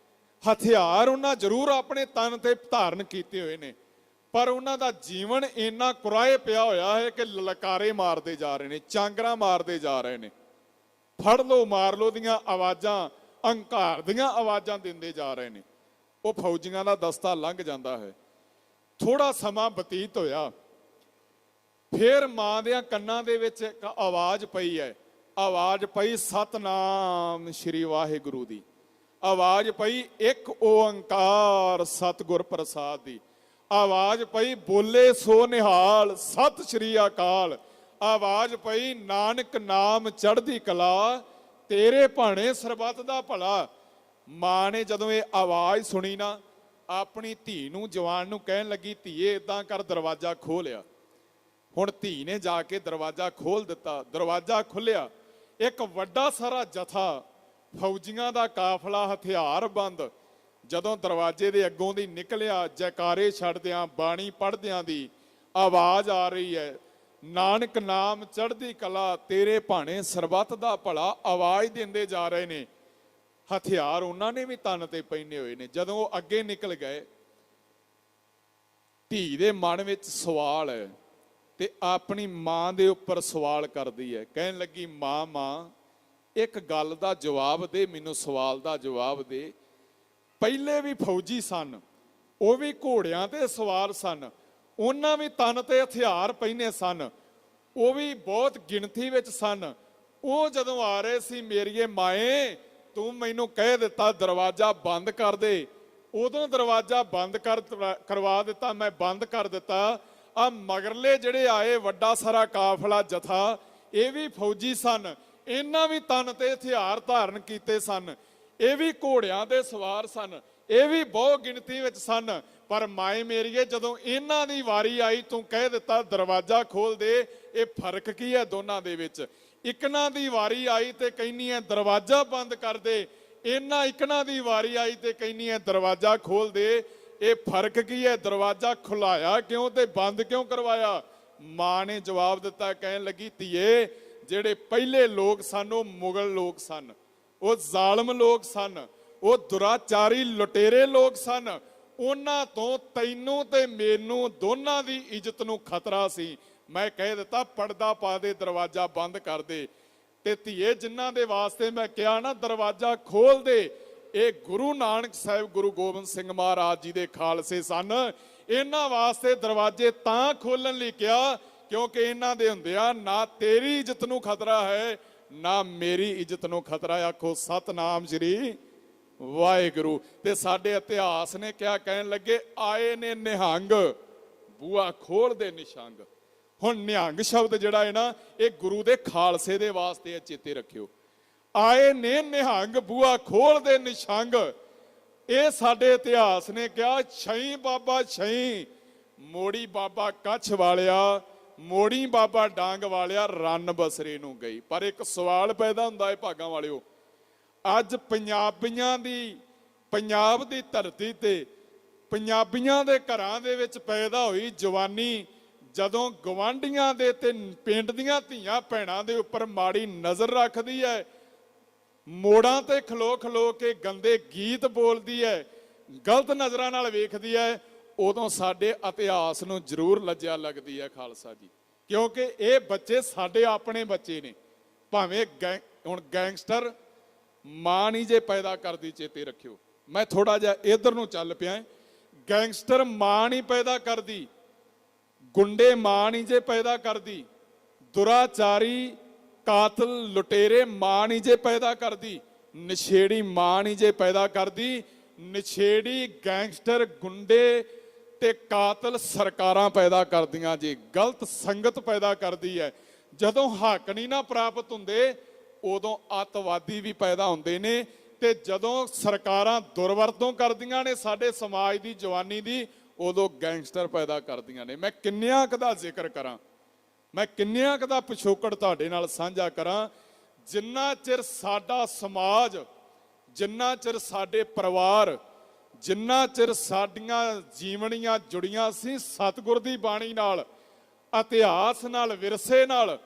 ਹਥਿਆਰ ਉਹਨਾਂ ਜ਼ਰੂਰ ਆਪਣੇ ਤਨ ਤੇ ਧਾਰਨ ਕੀਤੇ ਹੋਏ ਨੇ, ਪਰ ਉਹਨਾਂ ਦਾ ਜੀਵਨ ਇੰਨਾ ਕੁਰਾਏ ਪਿਆ ਹੋਇਆ ਹੈ ਕਿ ਲਲਕਾਰੇ ਮਾਰਦੇ ਜਾ ਰਹੇ ਨੇ, ਚਾਂਗਰਾਂ ਮਾਰਦੇ ਜਾ ਰਹੇ ਨੇ, ਫੜ ਲਓ ਮਾਰ ਲਓ ਦੀਆਂ ਆਵਾਜ਼ਾਂ, ਹੰਕਾਰ ਦੀਆਂ ਆਵਾਜ਼ਾਂ ਦਿੰਦੇ ਜਾ ਰਹੇ ਨੇ। ਉਹ ਫੌਜੀਆਂ ਦਾ ਦਸਤਾ ਲੰਘ ਜਾਂਦਾ ਹੈ। ਥੋੜਾ ਸਮਾਂ ਬਤੀਤ ਹੋਇਆ, ਫਿਰ ਮਾਂ ਦੇ ਕੰਨਾਂ ਦੇ ਵਿੱਚ ਇੱਕ ਆਵਾਜ਼ ਪਈ ਹੈ। ਆਵਾਜ਼ ਪਈ ਸਤਨਾਮ ਸ਼੍ਰੀ ਵਾਹਿਗੁਰੂ ਦੀ, ਆਵਾਜ਼ ਪਈ ਇੱਕ ਓੰਕਾਰ ਸਤਿਗੁਰ ਪ੍ਰਸਾਦ ਦੀ, ਆਵਾਜ਼ ਪਈ ਬੋਲੇ ਸੋ ਨਿਹਾਲ ਸਤਿ ਸ਼੍ਰੀ ਅਕਾਲ, ਆਵਾਜ਼ ਪਈ ਨਾਨਕ ਨਾਮ ਚੜ੍ਹਦੀ ਕਲਾ ਤੇਰੇ ਭਾਣੇ ਸਰਬੱਤ ਦਾ ਭਲਾ। ਮਾਂ ਨੇ ਜਦੋਂ ਇਹ ਆਵਾਜ਼ ਸੁਣੀ ਨਾ, ਆਪਣੀ ਧੀ ਨੂੰ, ਜਵਾਨ ਨੂੰ ਕਹਿਣ ਲੱਗੀ, ਧੀਏ ਇਦਾਂ ਕਰ, ਦਰਵਾਜ਼ਾ ਖੋਲਿਆ। ਹੁਣ ਧੀ ਨੇ ਜਾ ਕੇ ਦਰਵਾਜ਼ਾ ਖੋਲ ਦਿੱਤਾ। ਦਰਵਾਜ਼ਾ ਖੁੱਲਿਆ, ਇੱਕ ਵੱਡਾ ਸਾਰਾ ਜਥਾ ਫੌਜੀਆਂ ਦਾ ਕਾਫਲਾ ਹਥਿਆਰਬੰਦ ਜਦੋਂ ਦਰਵਾਜ਼ੇ ਦੇ ਅੱਗੋਂ ਦੀ ਨਿਕਲਿਆ, ਜੈਕਾਰੇ ਛੱਡਦਿਆਂ, ਬਾਣੀ ਪੜ੍ਹਦਿਆਂ ਦੀ ਆਵਾਜ਼ ਆ ਰਹੀ ਹੈ, ਨਾਨਕ ਨਾਮ ਚੜ੍ਹਦੀ ਕਲਾ ਤੇਰੇ ਭਾਣੇ ਸਰਬੱਤ ਦਾ ਭਲਾ। ਆਵਾਜ਼ ਦਿੰਦੇ ਜਾ ਰਹੇ ਨੇ, ਹਥਿਆਰ ਉਹਨਾਂ ਨੇ ਵੀ ਤਨ ਤੇ ਪਹਿਨੇ ਹੋਏ ਨੇ। ਜਦੋਂ ਉਹ ਅੱਗੇ ਨਿਕਲ ਗਏ, ਧੀ ਦੇ ਮਨ ਵਿੱਚ ਸਵਾਲ ਹੈ ਤੇ ਆਪਣੀ ਮਾਂ ਦੇ ਉੱਪਰ ਸਵਾਲ ਕਰਦੀ ਹੈ। ਕਹਿਣ ਲੱਗੀ, ਮਾਂ ਇੱਕ ਗੱਲ ਦਾ ਜਵਾਬ ਦੇ, ਮੈਨੂੰ ਸਵਾਲ ਦਾ ਜਵਾਬ ਦੇ। ਪਹਿਲੇ ਵੀ ਫੌਜੀ ਸਨ, ਉਹ ਵੀ ਘੋੜਿਆਂ ਤੇ ਸਵਾਰ ਸਨ, ਉਹਨਾਂ ਵੀ ਤਨ ਤੇ ਹਥਿਆਰ ਪਹਿਨੇ ਸਨ, ਉਹ ਵੀ ਬਹੁਤ ਗਿਣਤੀ ਵਿੱਚ ਸਨ। ਉਹ ਜਦੋਂ ਆ ਰਹੇ ਸੀ, ਮੇਰੀਏ ਮਾਏ ਤੂੰ ਮੈਨੂੰ ਕਹਿ ਦਿੱਤਾ ਦਰਵਾਜ਼ਾ ਬੰਦ ਕਰ ਦੇ, ਉਦੋਂ ਦਰਵਾਜ਼ਾ ਬੰਦ ਕਰਵਾ ਦਿੱਤਾ, ਮੈਂ ਬੰਦ ਕਰ ਦਿੱਤਾ। ਆ ਮਗਰਲੇ ਜਿਹੜੇ ਆਏ ਵੱਡਾ ਸਾਰਾ ਕਾਫਲਾ ਜਥਾ, ਇਹ ਵੀ ਫੌਜੀ ਸਨ, ਇਹਨਾਂ ਵੀ ਤਨ ਤੇ ਹਥਿਆਰ ਧਾਰਨ ਕੀਤੇ ਸਨ, ਇਹ ਵੀ ਘੋੜਿਆਂ ਦੇ ਸਵਾਰ ਸਨ, ਇਹ ਵੀ ਬਹੁਤ ਗਿਣਤੀ ਵਿੱਚ ਸਨ। ਪਰ ਮਾਏ ਮੇਰੀਏ ਜਦੋਂ ਇਹਨਾਂ ਦੀ ਵਾਰੀ ਆਈ, ਤੂੰ ਕਹਿ ਦਿੱਤਾ ਦਰਵਾਜ਼ਾ ਖੋਲ ਦੇ। ਇਹ ਫਰਕ ਕੀ ਹੈ ਦੋਨਾਂ ਦੇ ਵਿੱਚ? ਇਕਨਾਂ ਦੀ ਵਾਰੀ ਆਈ ਤੇ ਕਹਿੰਨੀ ਹੈ ਦਰਵਾਜ਼ਾ ਬੰਦ ਕਰ ਦੇ, ਇਹਨਾਂ ਇਕਨਾਂ ਦੀ ਵਾਰੀ ਆਈ ਤੇ ਕਹਿੰਨੀ ਹੈ ਦਰਵਾਜ਼ਾ ਖੋਲ ਦੇ। ਇਹ ਫਰਕ ਕੀ ਹੈ? ਦਰਵਾਜ਼ਾ ਖੁਲਾਇਆ ਕਿਉਂ ਤੇ ਬੰਦ ਕਿਉਂ ਕਰਵਾਇਆ? ਮਾਂ ਨੇ ਜਵਾਬ ਦਿੱਤਾ, ਕਹਿਣ ਲੱਗੀ, ਧੀਏ ਜਿਹੜੇ ਪਹਿਲੇ ਲੋਕ ਸਨ ਉਹ ਮੁਗਲ ਲੋਕ ਸਨ, ਉਹ ਜ਼ਾਲਮ ਲੋਕ ਸਨ, ਉਹ ਦੁਰਾਚਾਰੀ ਲੁਟੇਰੇ ਲੋਕ ਸਨ। ਉਹਨਾਂ ਤੋਂ ਤੈਨੂੰ ਤੇ ਮੈਨੂੰ ਦੋਨਾਂ ਦੀ ਇੱਜ਼ਤ ਨੂੰ ਖਤਰਾ ਸੀ। ਮੈਂ ਕਹਿ ਦਿੱਤਾ ਪਰਦਾ ਪਾ ਦੇ, ਦਰਵਾਜ਼ਾ ਬੰਦ ਕਰ ਦੇ। ਤੇ ਧੀਏ ਜਿਨ੍ਹਾਂ ਦੇ ਵਾਸਤੇ ਮੈਂ ਕਿਹਾ ਨਾ ਦਰਵਾਜ਼ਾ ਖੋਲ ਦੇ, ਇਹ ਗੁਰੂ ਨਾਨਕ ਸਾਹਿਬ ਗੁਰੂ ਗੋਬਿੰਦ ਸਿੰਘ ਮਹਾਰਾਜ ਜੀ ਦੇ ਖਾਲਸੇ ਸਨ। ਇਹਨਾਂ ਵਾਸਤੇ ਦਰਵਾਜ਼ੇ ਤਾਂ ਖੋਲਣ ਲਈ ਕਿਹਾ ਕਿਉਂਕਿ ਇਹਨਾਂ ਦੇ ਹੁੰਦਿਆਂ ਨਾ ਤੇਰੀ ਇੱਜ਼ਤ ਨੂੰ ਖਤਰਾ ਹੈ, ਨਾ ਮੇਰੀ ਇੱਜ਼ਤ ਨੂੰ ਖਤਰਾ। ਆਖੋ ਸਤਨਾਮ ਸ਼੍ਰੀ ਵਾਹਿਗੁਰੂ। ਤੇ ਸਾਡੇ ਇਤਿਹਾਸ ਨੇ ਕਿਹਾ, ਕਹਿਣ ਲੱਗੇ ਆਏ ਨੇ ਨਿਹੰਗ, ਬੂਆ ਖੋਲ ਦੇ ਨਿਸ਼ੰਗ। ਹੁਣ ਨਿਹੰਗ ਸ਼ਬਦ ਜਿਹੜਾ ਹੈ ਨਾ, ਇਹ ਗੁਰੂ ਦੇ ਖਾਲਸੇ ਦੇ ਵਾਸਤੇ ਹੈ, ਚੇਤੇ ਰੱਖਿਓ। ਆਏ ਨੇ ਨਿਹੰਗ, ਬੂਆ ਖੋਲ ਦੇ ਨਿਸ਼ੰਗ। ਇਹ ਸਾਡੇ ਇਤਿਹਾਸ ਨੇ ਕਿਹਾ, ਛਈ ਬਾਬਾ ਛਈ, ਮੋੜੀ ਬਾਬਾ ਕੱਛ ਵਾਲਿਆ, ਮੋੜੀ ਬਾਬਾ ਡਾਂਗ ਵਾਲਿਆ, ਰੰਨ ਬਸਰੇ ਨੂੰ ਗਈ। ਪਰ ਇੱਕ ਸਵਾਲ ਪੈਦਾ ਹੁੰਦਾ ਹੈ ਭਾਗਾਂ ਵਾਲਿਓ, ਅੱਜ ਪੰਜਾਬੀਆਂ ਦੀ, ਪੰਜਾਬ ਦੀ ਧਰਤੀ ਤੇ ਪੰਜਾਬੀਆਂ ਦੇ ਘਰਾਂ ਦੇ ਵਿੱਚ ਪੈਦਾ ਹੋਈ ਜਵਾਨੀ ਜਦੋਂ ਗਵਾਂਢੀਆਂ ਦੇ ਤੇ ਪਿੰਡ ਦੀਆਂ ਧੀਆਂ ਭੈਣਾਂ ਦੇ ਉੱਪਰ ਮਾੜੀ ਨਜ਼ਰ ਰੱਖਦੀ ਹੈ, ਮੋੜਾਂ ਤੇ ਖਲੋ ਖਲੋ ਕੇ ਗੰਦੇ ਗੀਤ ਬੋਲਦੀ ਹੈ, ਗਲਤ ਨਜ਼ਰਾਂ ਨਾਲ ਵੇਖਦੀ ਹੈ, ਉਦੋਂ ਸਾਡੇ ਇਤਿਹਾਸ ਨੂੰ ਜ਼ਰੂਰ ਲੱਜਿਆ ਲੱਗਦੀ ਹੈ ਖਾਲਸਾ ਜੀ। ਕਿਉਂਕਿ ਇਹ ਬੱਚੇ ਸਾਡੇ ਆਪਣੇ ਬੱਚੇ ਨੇ। ਭਾਵੇਂ ਹੁਣ ਗੈਂਗਸਟਰ ਮਾਂ ਨਹੀਂ ਜੇ ਪੈਦਾ ਕਰਦੀ, ਚੇਤੇ ਰੱਖਿਓ। ਮੈਂ ਥੋੜਾ ਜਿਹਾ ਇਧਰ ਨੂੰ ਚੱਲ ਪਿਆ। ਗੈਂਗਸਟਰ ਮਾਂ ਨਹੀਂ ਪੈਦਾ ਕਰਦੀ, ਗੁੰਡੇ ਮਾਂ ਨਹੀਂ ਜੇ ਪੈਦਾ ਕਰਦੀ, ਦੁਰਾਚਾਰੀ ਕਾਤਲ ਲੁਟੇਰੇ ਮਾਂ ਨਹੀਂ ਜੇ ਪੈਦਾ ਕਰਦੀ, ਨਸ਼ੇੜੀ ਮਾਂ ਨਹੀਂ ਜੇ ਪੈਦਾ ਕਰਦੀ। ਨਸ਼ੇੜੀ, ਗੈਂਗਸਟਰ, ਗੁੰਡੇ ਤੇ ਕਾਤਲ ਸਰਕਾਰਾਂ ਪੈਦਾ ਕਰਦੀਆਂ ਜੀ, ਗਲਤ ਸੰਗਤ ਪੈਦਾ ਕਰਦੀ ਹੈ। ਜਦੋਂ ਹੱਕ ਨਹੀਂ ਨਾ ਪ੍ਰਾਪਤ ਹੁੰਦੇ, ਉਦੋਂ ਅੱਤਵਾਦੀ ਵੀ ਪੈਦਾ ਹੁੰਦੇ ਨੇ। ਤੇ ਜਦੋਂ ਸਰਕਾਰਾਂ ਦੁਰਵਰਤੋਂ ਕਰਦੀਆਂ ਨੇ ਸਾਡੇ ਸਮਾਜ ਦੀ ਜਵਾਨੀ ਦੀ, ਉਦੋਂ ਗੈਂਗਸਟਰ ਪੈਦਾ ਕਰਦੀਆਂ ਨੇ। ਮੈਂ ਕਿੰਨਿਆਂ ਕੁ ਦਾ ਜ਼ਿਕਰ ਕਰਾਂ, ਮੈਂ ਕਿੰਨਿਆਂ ਕੁ ਦਾ ਪਿਛੋਕੜ ਤੁਹਾਡੇ ਨਾਲ ਸਾਂਝਾ ਕਰਾਂ। ਜਿੰਨਾ ਚਿਰ ਸਾਡਾ ਸਮਾਜ, ਜਿੰਨਾ ਚਿਰ ਸਾਡੇ ਪਰਿਵਾਰ, ਜਿੰਨਾ ਚਿਰ ਸਾਡੀਆਂ ਜੀਵਨੀਆਂ ਜੁੜੀਆਂ ਸੀ ਸਤਿਗੁਰ ਦੀ ਬਾਣੀ ਨਾਲ, ਇਤਿਹਾਸ ਨਾਲ, ਵਿਰਸੇ ਨਾਲ,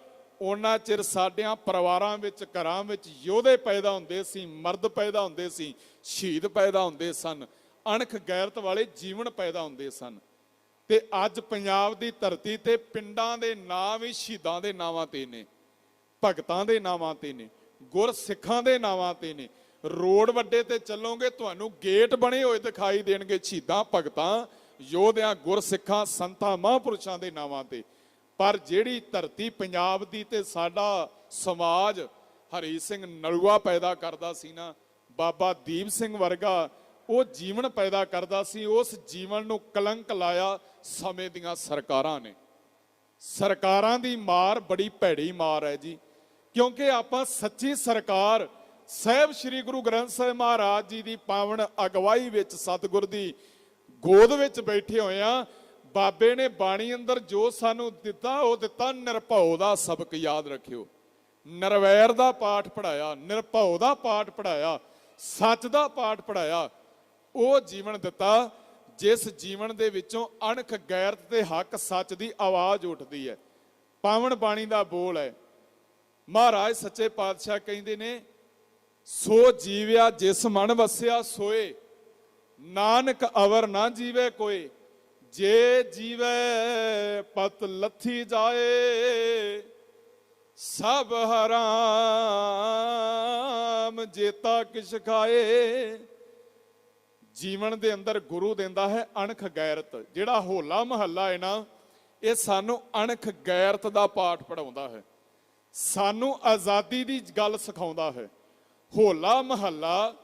ਉਹਨਾਂ ਚਿਰ ਸਾਡਿਆਂ ਪਰਿਵਾਰਾਂ ਵਿੱਚ, ਘਰਾਂ ਵਿੱਚ ਯੋਧੇ ਪੈਦਾ ਹੁੰਦੇ ਸੀ, ਮਰਦ ਪੈਦਾ ਹੁੰਦੇ ਸੀ, ਸ਼ਹੀਦ ਪੈਦਾ ਹੁੰਦੇ ਸਨ, ਅਣਖ ਗੈਰਤ ਵਾਲੇ ਜੀਵਨ ਪੈਦਾ ਹੁੰਦੇ ਸਨ। ਤੇ ਅੱਜ ਪੰਜਾਬ ਦੀ ਧਰਤੀ ਤੇ ਪਿੰਡਾਂ ਦੇ ਨਾਂ ਵੀ ਸ਼ਹੀਦਾਂ ਦੇ ਨਾਵਾਂ ਤੇ ਨੇ, ਭਗਤਾਂ ਦੇ ਨਾਵਾਂ ਤੇ ਨੇ, ਗੁਰਸਿੱਖਾਂ ਦੇ ਨਾਵਾਂ ਤੇ ਨੇ। ਰੋਡ ਵੱਡੇ ਤੇ ਚੱਲੋਗੇ ਤੁਹਾਨੂੰ ਗੇਟ ਬਣੇ ਹੋਏ ਦਿਖਾਈ ਦੇਣਗੇ ਸ਼ਹੀਦਾਂ ਭਗਤਾਂ ਯੋਧਿਆਂ ਗੁਰਸਿੱਖਾਂ ਸੰਤਾਂ ਮਹਾਂਪੁਰਸ਼ਾਂ ਦੇ ਨਾਵਾਂ ਤੇ। ਪਰ ਜਿਹੜੀ ਧਰਤੀ ਪੰਜਾਬ ਦੀ ਤੇ ਸਾਡਾ ਸਮਾਜ ਹਰੀ ਸਿੰਘ ਨਲੂਆ ਪੈਦਾ ਕਰਦਾ ਸੀ ਨਾ, ਬਾਬਾ ਦੀਪ ਸਿੰਘ ਵਰਗਾ ਉਹ ਜੀਵਨ ਪੈਦਾ ਕਰਦਾ ਸੀ, ਉਸ ਜੀਵਨ ਨੂੰ ਕਲੰਕ ਲਾਇਆ ਸਮੇਂ ਦੀਆਂ ਸਰਕਾਰਾਂ ਨੇ। ਸਰਕਾਰਾਂ ਦੀ ਮਾਰ ਬੜੀ ਭੈੜੀ ਮਾਰ ਹੈ ਜੀ, ਕਿਉਂਕਿ ਆਪਾਂ ਸੱਚੀ ਸਰਕਾਰ ਸਾਹਿਬ ਸ੍ਰੀ ਗੁਰੂ ਗ੍ਰੰਥ ਸਾਹਿਬ ਮਹਾਰਾਜ ਜੀ ਦੀ ਪਾਵਨ ਅਗਵਾਈ ਵਿੱਚ ਸਤਿਗੁਰ ਦੀ ਗੋਦ ਵਿੱਚ ਬੈਠੇ ਹੋਏ ਆ। ਬਾਬੇ ਨੇ ਬਾਣੀ ਅੰਦਰ ਜੋ ਸਾਨੂੰ ਦਿੱਤਾ ਉਹ ਦਿੱਤਾ ਨਿਰਭਉ ਦਾ ਸਬਕ। ਯਾਦ ਰੱਖਿਓ, ਨਿਰਵੈਰ ਦਾ ਪਾਠ ਪੜਾਇਆ, ਨਿਰਭਉ ਦਾ ਪਾਠ ਪੜਾਇਆ, ਸੱਚ ਦਾ ਪਾਠ ਪੜਾਇਆ। ਉਹ ਜੀਵਨ ਦਿੱਤਾ ਜਿਸ ਜੀਵਨ ਦੇ ਵਿੱਚੋਂ ਅਣਖ ਗੈਰਤ ਤੇ ਹੱਕ ਸੱਚ ਦੀ ਆਵਾਜ਼ ਉੱਠਦੀ ਹੈ। ਪਾਵਨ ਬਾਣੀ ਦਾ ਬੋਲ ਹੈ, ਮਹਾਰਾਜ ਸੱਚੇ ਪਾਤਸ਼ਾਹ ਕਹਿੰਦੇ ਨੇ, ਸੋ ਜੀਵਿਆ ਜਿਸ ਮਨ ਵਸਿਆ ਸੋਏ, ਨਾਨਕ ਅਵਰ ਨਾ ਜੀਵੇ ਕੋਏ। ਜੇ ਜੀਵੇ ਪਤ ਲੱਥੀ ਜਾਏ, ਸਭ ਹਰਾਮ ਜੇਤਾ ਕਿਛ ਖਾਏ। ਜੀਵਨ ਦੇ ਅੰਦਰ ਗੁਰੂ ਦਿੰਦਾ ਹੈ ਅਣਖ ਗੈਰਤ। ਜਿਹੜਾ ਹੋਲਾ ਮਹੱਲਾ ਹੈ ਨਾ, ਇਹ ਸਾਨੂੰ ਅਣਖ ਗੈਰਤ ਦਾ ਪਾਠ ਪੜਾਉਂਦਾ ਹੈ, ਸਾਨੂੰ ਆਜ਼ਾਦੀ ਦੀ ਗੱਲ ਸਿਖਾਉਂਦਾ ਹੈ। ਹੋਲਾ ਮਹੱਲਾ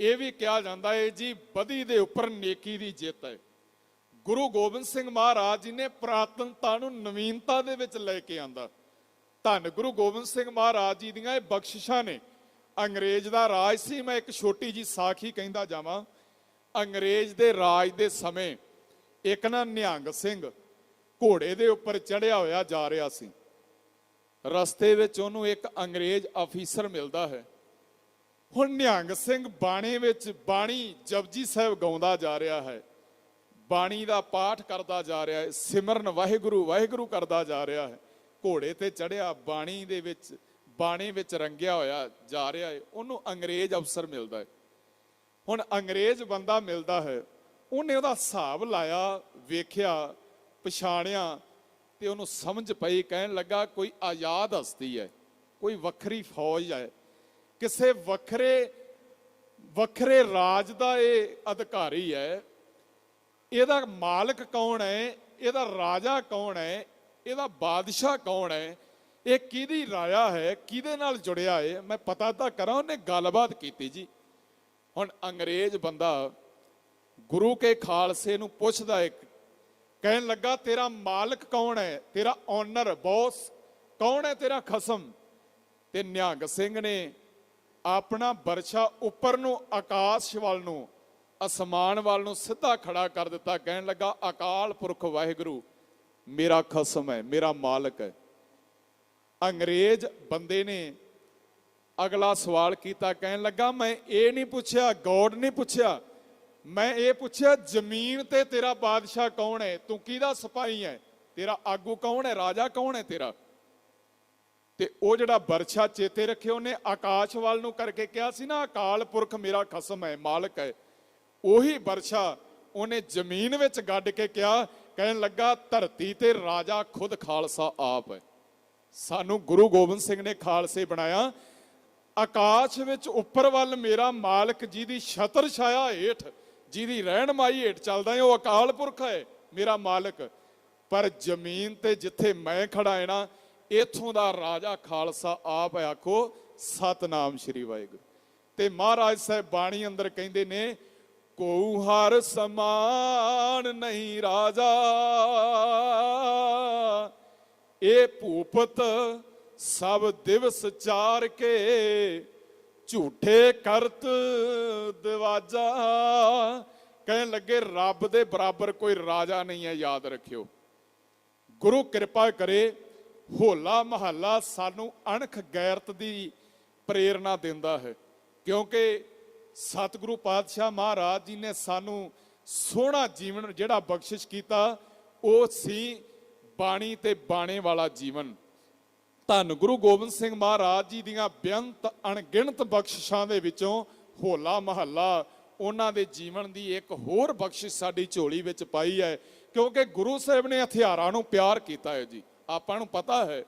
ਇਹ ਵੀ ਕਿਹਾ ਜਾਂਦਾ ਹੈ ਜੀ ਬਦੀ ਦੇ ਉੱਪਰ ਨੇਕੀ ਦੀ ਜਿੱਤ ਹੈ। ਗੁਰੂ ਗੋਬਿੰਦ ਸਿੰਘ ਮਹਾਰਾਜ ਜੀ ਨੇ ਪੁਰਾਤਨਤਾ ਨੂੰ ਨਵੀਨਤਾ ਦੇ ਵਿੱਚ ਲੈ ਕੇ ਆਂਦਾ। ਧੰਨ ਗੁਰੂ ਗੋਬਿੰਦ ਸਿੰਘ ਮਹਾਰਾਜ ਜੀ ਦੀਆਂ ਇਹ ਬਖਸ਼ਿਸ਼ਾਂ ਨੇ। ਅੰਗਰੇਜ਼ ਦਾ ਰਾਜ ਸੀ, ਮੈਂ ਇੱਕ ਛੋਟੀ ਜੀ ਸਾਖੀ ਕਹਿੰਦਾ ਜਾਵਾਂ। ਅੰਗਰੇਜ਼ ਦੇ ਰਾਜ ਦੇ ਸਮੇਂ ਇੱਕ ਨਾ ਨਿਹੰਗ ਸਿੰਘ ਘੋੜੇ ਦੇ ਉੱਪਰ ਚੜਿਆ ਹੋਇਆ ਜਾ ਰਿਹਾ ਸੀ। ਰਸਤੇ ਵਿੱਚ ਉਹਨੂੰ ਇੱਕ ਅੰਗਰੇਜ਼ ਅਫੀਸਰ ਮਿਲਦਾ ਹੈ। ਹੁਣ ਨਿਹੰਗ ਸਿੰਘ ਬਾਣੇ ਵਿੱਚ ਬਾਣੀ ਜਪਜੀ ਸਾਹਿਬ ਗਾਉਂਦਾ ਜਾ ਰਿਹਾ ਹੈ, ਬਾਣੀ ਦਾ ਪਾਠ ਕਰਦਾ ਜਾ ਰਿਹਾ ਹੈ, ਸਿਮਰਨ ਵਾਹਿਗੁਰੂ ਵਾਹਿਗੁਰੂ ਕਰਦਾ ਜਾ ਰਿਹਾ ਹੈ। ਘੋੜੇ ਤੇ ਚੜਿਆ ਬਾਣੀ ਦੇ ਵਿੱਚ ਬਾਣੇ ਵਿੱਚ ਰੰਗਿਆ ਹੋਇਆ ਜਾ ਰਿਹਾ ਹੈ। ਉਹਨੂੰ ਅੰਗਰੇਜ਼ ਅਫਸਰ ਮਿਲਦਾ ਹੈ। ਹੁਣ ਅੰਗਰੇਜ਼ ਬੰਦਾ ਮਿਲਦਾ ਹੈ, ਉਹਨੇ ਉਹਦਾ ਹਿਸਾਬ ਲਾਇਆ, ਵੇਖਿਆ, ਪਛਾਣਿਆ ਤੇ ਉਹਨੂੰ ਸਮਝ ਪਈ। ਕਹਿਣ ਲੱਗਾ ਕੋਈ ਆਜ਼ਾਦ ਹਸਤੀ ਹੈ, ਕੋਈ ਵੱਖਰੀ ਫੌਜ ਹੈ, ਕਿਸੇ ਵੱਖਰੇ ਰਾਜ ਦਾ ਇਹ ਅਧਿਕਾਰੀ ਹੈ। ਇਹਦਾ ਮਾਲਕ ਕੌਣ ਹੈ, ਇਹਦਾ ਰਾਜਾ ਕੌਣ ਹੈ, ਇਹਦਾ ਬਾਦਸ਼ਾਹ ਕੌਣ ਹੈ, ਇਹ ਕਿਹਦੀ ਰਾਇਆ ਹੈ, ਕਿਹਦੇ ਨਾਲ ਜੁੜਿਆ ਹੈ, ਮੈਂ ਪਤਾ ਤਾਂ ਕਰਾਂ। ਉਹਨੇ ਗੱਲਬਾਤ ਕੀਤੀ ਜੀ। ਹੁਣ ਅੰਗਰੇਜ਼ ਬੰਦਾ ਗੁਰੂ ਕੇ ਖਾਲਸੇ ਨੂੰ ਪੁੱਛਦਾ ਹੈ, ਕਹਿਣ ਲੱਗਾ ਤੇਰਾ ਮਾਲਕ ਕੌਣ ਹੈ, ਤੇਰਾ ਓਨਰ ਬੌਸ ਕੌਣ ਹੈ, ਤੇਰਾ ਖਸਮ। ਤੇ ਨਿਹੰਗ ਸਿੰਘ ਨੇ ਆਪਣਾ ਬਰਛਾ ਉੱਪਰ ਨੂੰ ਆਕਾਸ਼ ਵੱਲ ਨੂੰ, ਅਸਮਾਨ ਵੱਲ ਨੂੰ ਸਿੱਧਾ ਖੜਾ ਕਰ ਦਿੱਤਾ। ਕਹਿਣ ਲੱਗਾ ਅਕਾਲ ਪੁਰਖ ਵਾਹਿਗੁਰੂ ਮੇਰਾ ਖਸਮ ਹੈ, ਮੇਰਾ ਮਾਲਕ ਹੈ। ਅੰਗਰੇਜ਼ ਬੰਦੇ ਨੇ ਅਗਲਾ ਸਵਾਲ ਕੀਤਾ। ਕਹਿਣ ਲੱਗਾ ਮੈਂ ਇਹ ਨਹੀਂ ਪੁੱਛਿਆ, ਗੋਡ ਨਹੀਂ ਪੁੱਛਿਆ, ਮੈਂ ਇਹ ਪੁੱਛਿਆ ਜ਼ਮੀਨ ਤੇ ਤੇਰਾ ਬਾਦਸ਼ਾਹ ਕੌਣ ਹੈ, ਤੂੰ ਕਿਹਦਾ ਸਿਪਾਹੀ ਹੈ, ਤੇਰਾ ਆਗੂ ਕੌਣ ਹੈ, ਰਾਜਾ ਕੌਣ ਹੈ ਤੇਰਾ। ਤੇ ਉਹ ਜਿਹੜਾ ਬਰਛਾ ਚੇਤੇ ਰੱਖੇ, ਉਹਨੇ ਆਕਾਸ਼ ਵੱਲ ਨੂੰ ਕਰਕੇ ਕਿਹਾ ਸੀ ਨਾ, ਅਕਾਲ ਪੁਰਖ ਮੇਰਾ ਖਸਮ ਹੈ, ਮਾਲਕ ਹੈ। ਉਹੀ ਬਰਛਾ ਉਹਨੇ ਜ਼ਮੀਨ ਵਿੱਚ ਗੱਡ ਕੇ ਕਿਹਾ। ਕਹਿਣ ਲੱਗਾ ਧਰਤੀ ਤੇ ਰਾਜਾ ਖੁਦ ਖਾਲਸਾ ਆਪ ਹੈ। ਸਾਨੂੰ ਗੁਰੂ ਗੋਬਿੰਦ ਸਿੰਘ ਨੇ ਖਾਲਸੇ ਬਣਾਇਆ। ਆਕਾਸ਼ ਵਿੱਚ ਉੱਪਰ ਵੱਲ ਮੇਰਾ ਮਾਲਕ, ਜਿਹਦੀ ਛਤਰ ਛਾਇਆ ਹੇਠ, ਜਿਹਦੀ ਰਹਿਨਮਾਈ ਹੇਠ ਚੱਲਦਾ ਹੈ, ਉਹ ਅਕਾਲ ਪੁਰਖ ਹੈ ਮੇਰਾ ਮਾਲਕ। ਪਰ ਜ਼ਮੀਨ ਤੇ ਜਿੱਥੇ ਮੈਂ ਖੜਾ ਹੈ ਨਾ, ਇੱਥੋਂ ਦਾ ਰਾਜਾ ਖਾਲਸਾ ਆਪ ਹੈ। ਆਖੋ ਸਤਨਾਮ ਸ਼੍ਰੀ ਵਾਹਿਗੁਰੂ। ਤੇ ਮਹਾਰਾਜ ਸਾਹਿਬ ਬਾਣੀ ਅੰਦਰ ਕਹਿੰਦੇ ਨੇ, ਕੋ ਹਰ ਸਮਾਨ ਨਹੀਂ ਰਾਜਾ, ਇਹ ਭੂਪਤ ਸਭ ਦਿਵਸ ਚਾਰ ਕੇ, ਝੂਠੇ ਕਰਤ ਦਿਵਾਜਾ। ਕਹਿਣ ਲੱਗੇ ਰੱਬ ਦੇ ਬਰਾਬਰ ਕੋਈ ਰਾਜਾ ਨਹੀਂ ਹੈ। ਯਾਦ ਰੱਖਿਓ, ਗੁਰੂ ਕਿਰਪਾ ਕਰੇ। ਹੋਲਾ ਮਹੱਲਾ ਸਾਨੂੰ ਅਣਖ ਗੈਰਤ ਦੀ ਪ੍ਰੇਰਨਾ ਦਿੰਦਾ ਹੈ, ਕਿਉਂਕਿ ਸਤਿਗੁਰੂ ਪਾਤਸ਼ਾਹ ਮਹਾਰਾਜ ਜੀ ਨੇ ਸਾਨੂੰ ਸੋਹਣਾ ਜੀਵਨ ਜਿਹੜਾ ਬਖਸ਼ਿਸ਼ ਕੀਤਾ, ਉਹ ਸੀ ਬਾਣੀ ਤੇ ਬਾਣੇ ਵਾਲਾ ਜੀਵਨ। ਧੰਨ ਗੁਰੂ ਗੋਬਿੰਦ ਸਿੰਘ ਮਹਾਰਾਜ ਜੀ ਦੀਆਂ ਬੇਅੰਤ ਅਣਗਿਣਤ ਬਖਸ਼ਿਸ਼ਾਂ ਦੇ ਵਿੱਚੋਂ ਹੋਲਾ ਮਹੱਲਾ ਉਹਨਾਂ ਦੇ ਜੀਵਨ ਦੀ ਇੱਕ ਹੋਰ ਬਖਸ਼ਿਸ਼ ਸਾਡੀ ਝੋਲੀ ਵਿੱਚ ਪਾਈ ਹੈ। ਕਿਉਂਕਿ ਗੁਰੂ ਸਾਹਿਬ ਨੇ ਹਥਿਆਰਾਂ ਨੂੰ ਪਿਆਰ ਕੀਤਾ ਹੈ ਜੀ। ਆਪਾਂ ਨੂੰ ਪਤਾ ਹੈ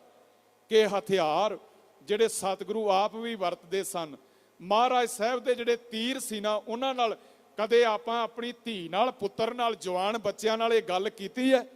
ਕਿ ਹਥਿਆਰ ਜਿਹੜੇ ਸਤਿਗੁਰੂ ਆਪ ਵੀ ਵਰਤਦੇ ਸਨ, ਮਹਾਰਾਜ ਸਾਹਿਬ ਦੇ ਜਿਹੜੇ ਤੀਰ ਸੀ ਨਾ, ਉਹਨਾਂ ਨਾਲ ਕਦੇ ਆਪਾਂ ਆਪਣੀ ਧੀ ਨਾਲ, ਪੁੱਤਰ ਨਾਲ, ਜਵਾਨ ਬੱਚਿਆਂ ਨਾਲ ਇਹ ਗੱਲ ਕੀਤੀ ਹੈ?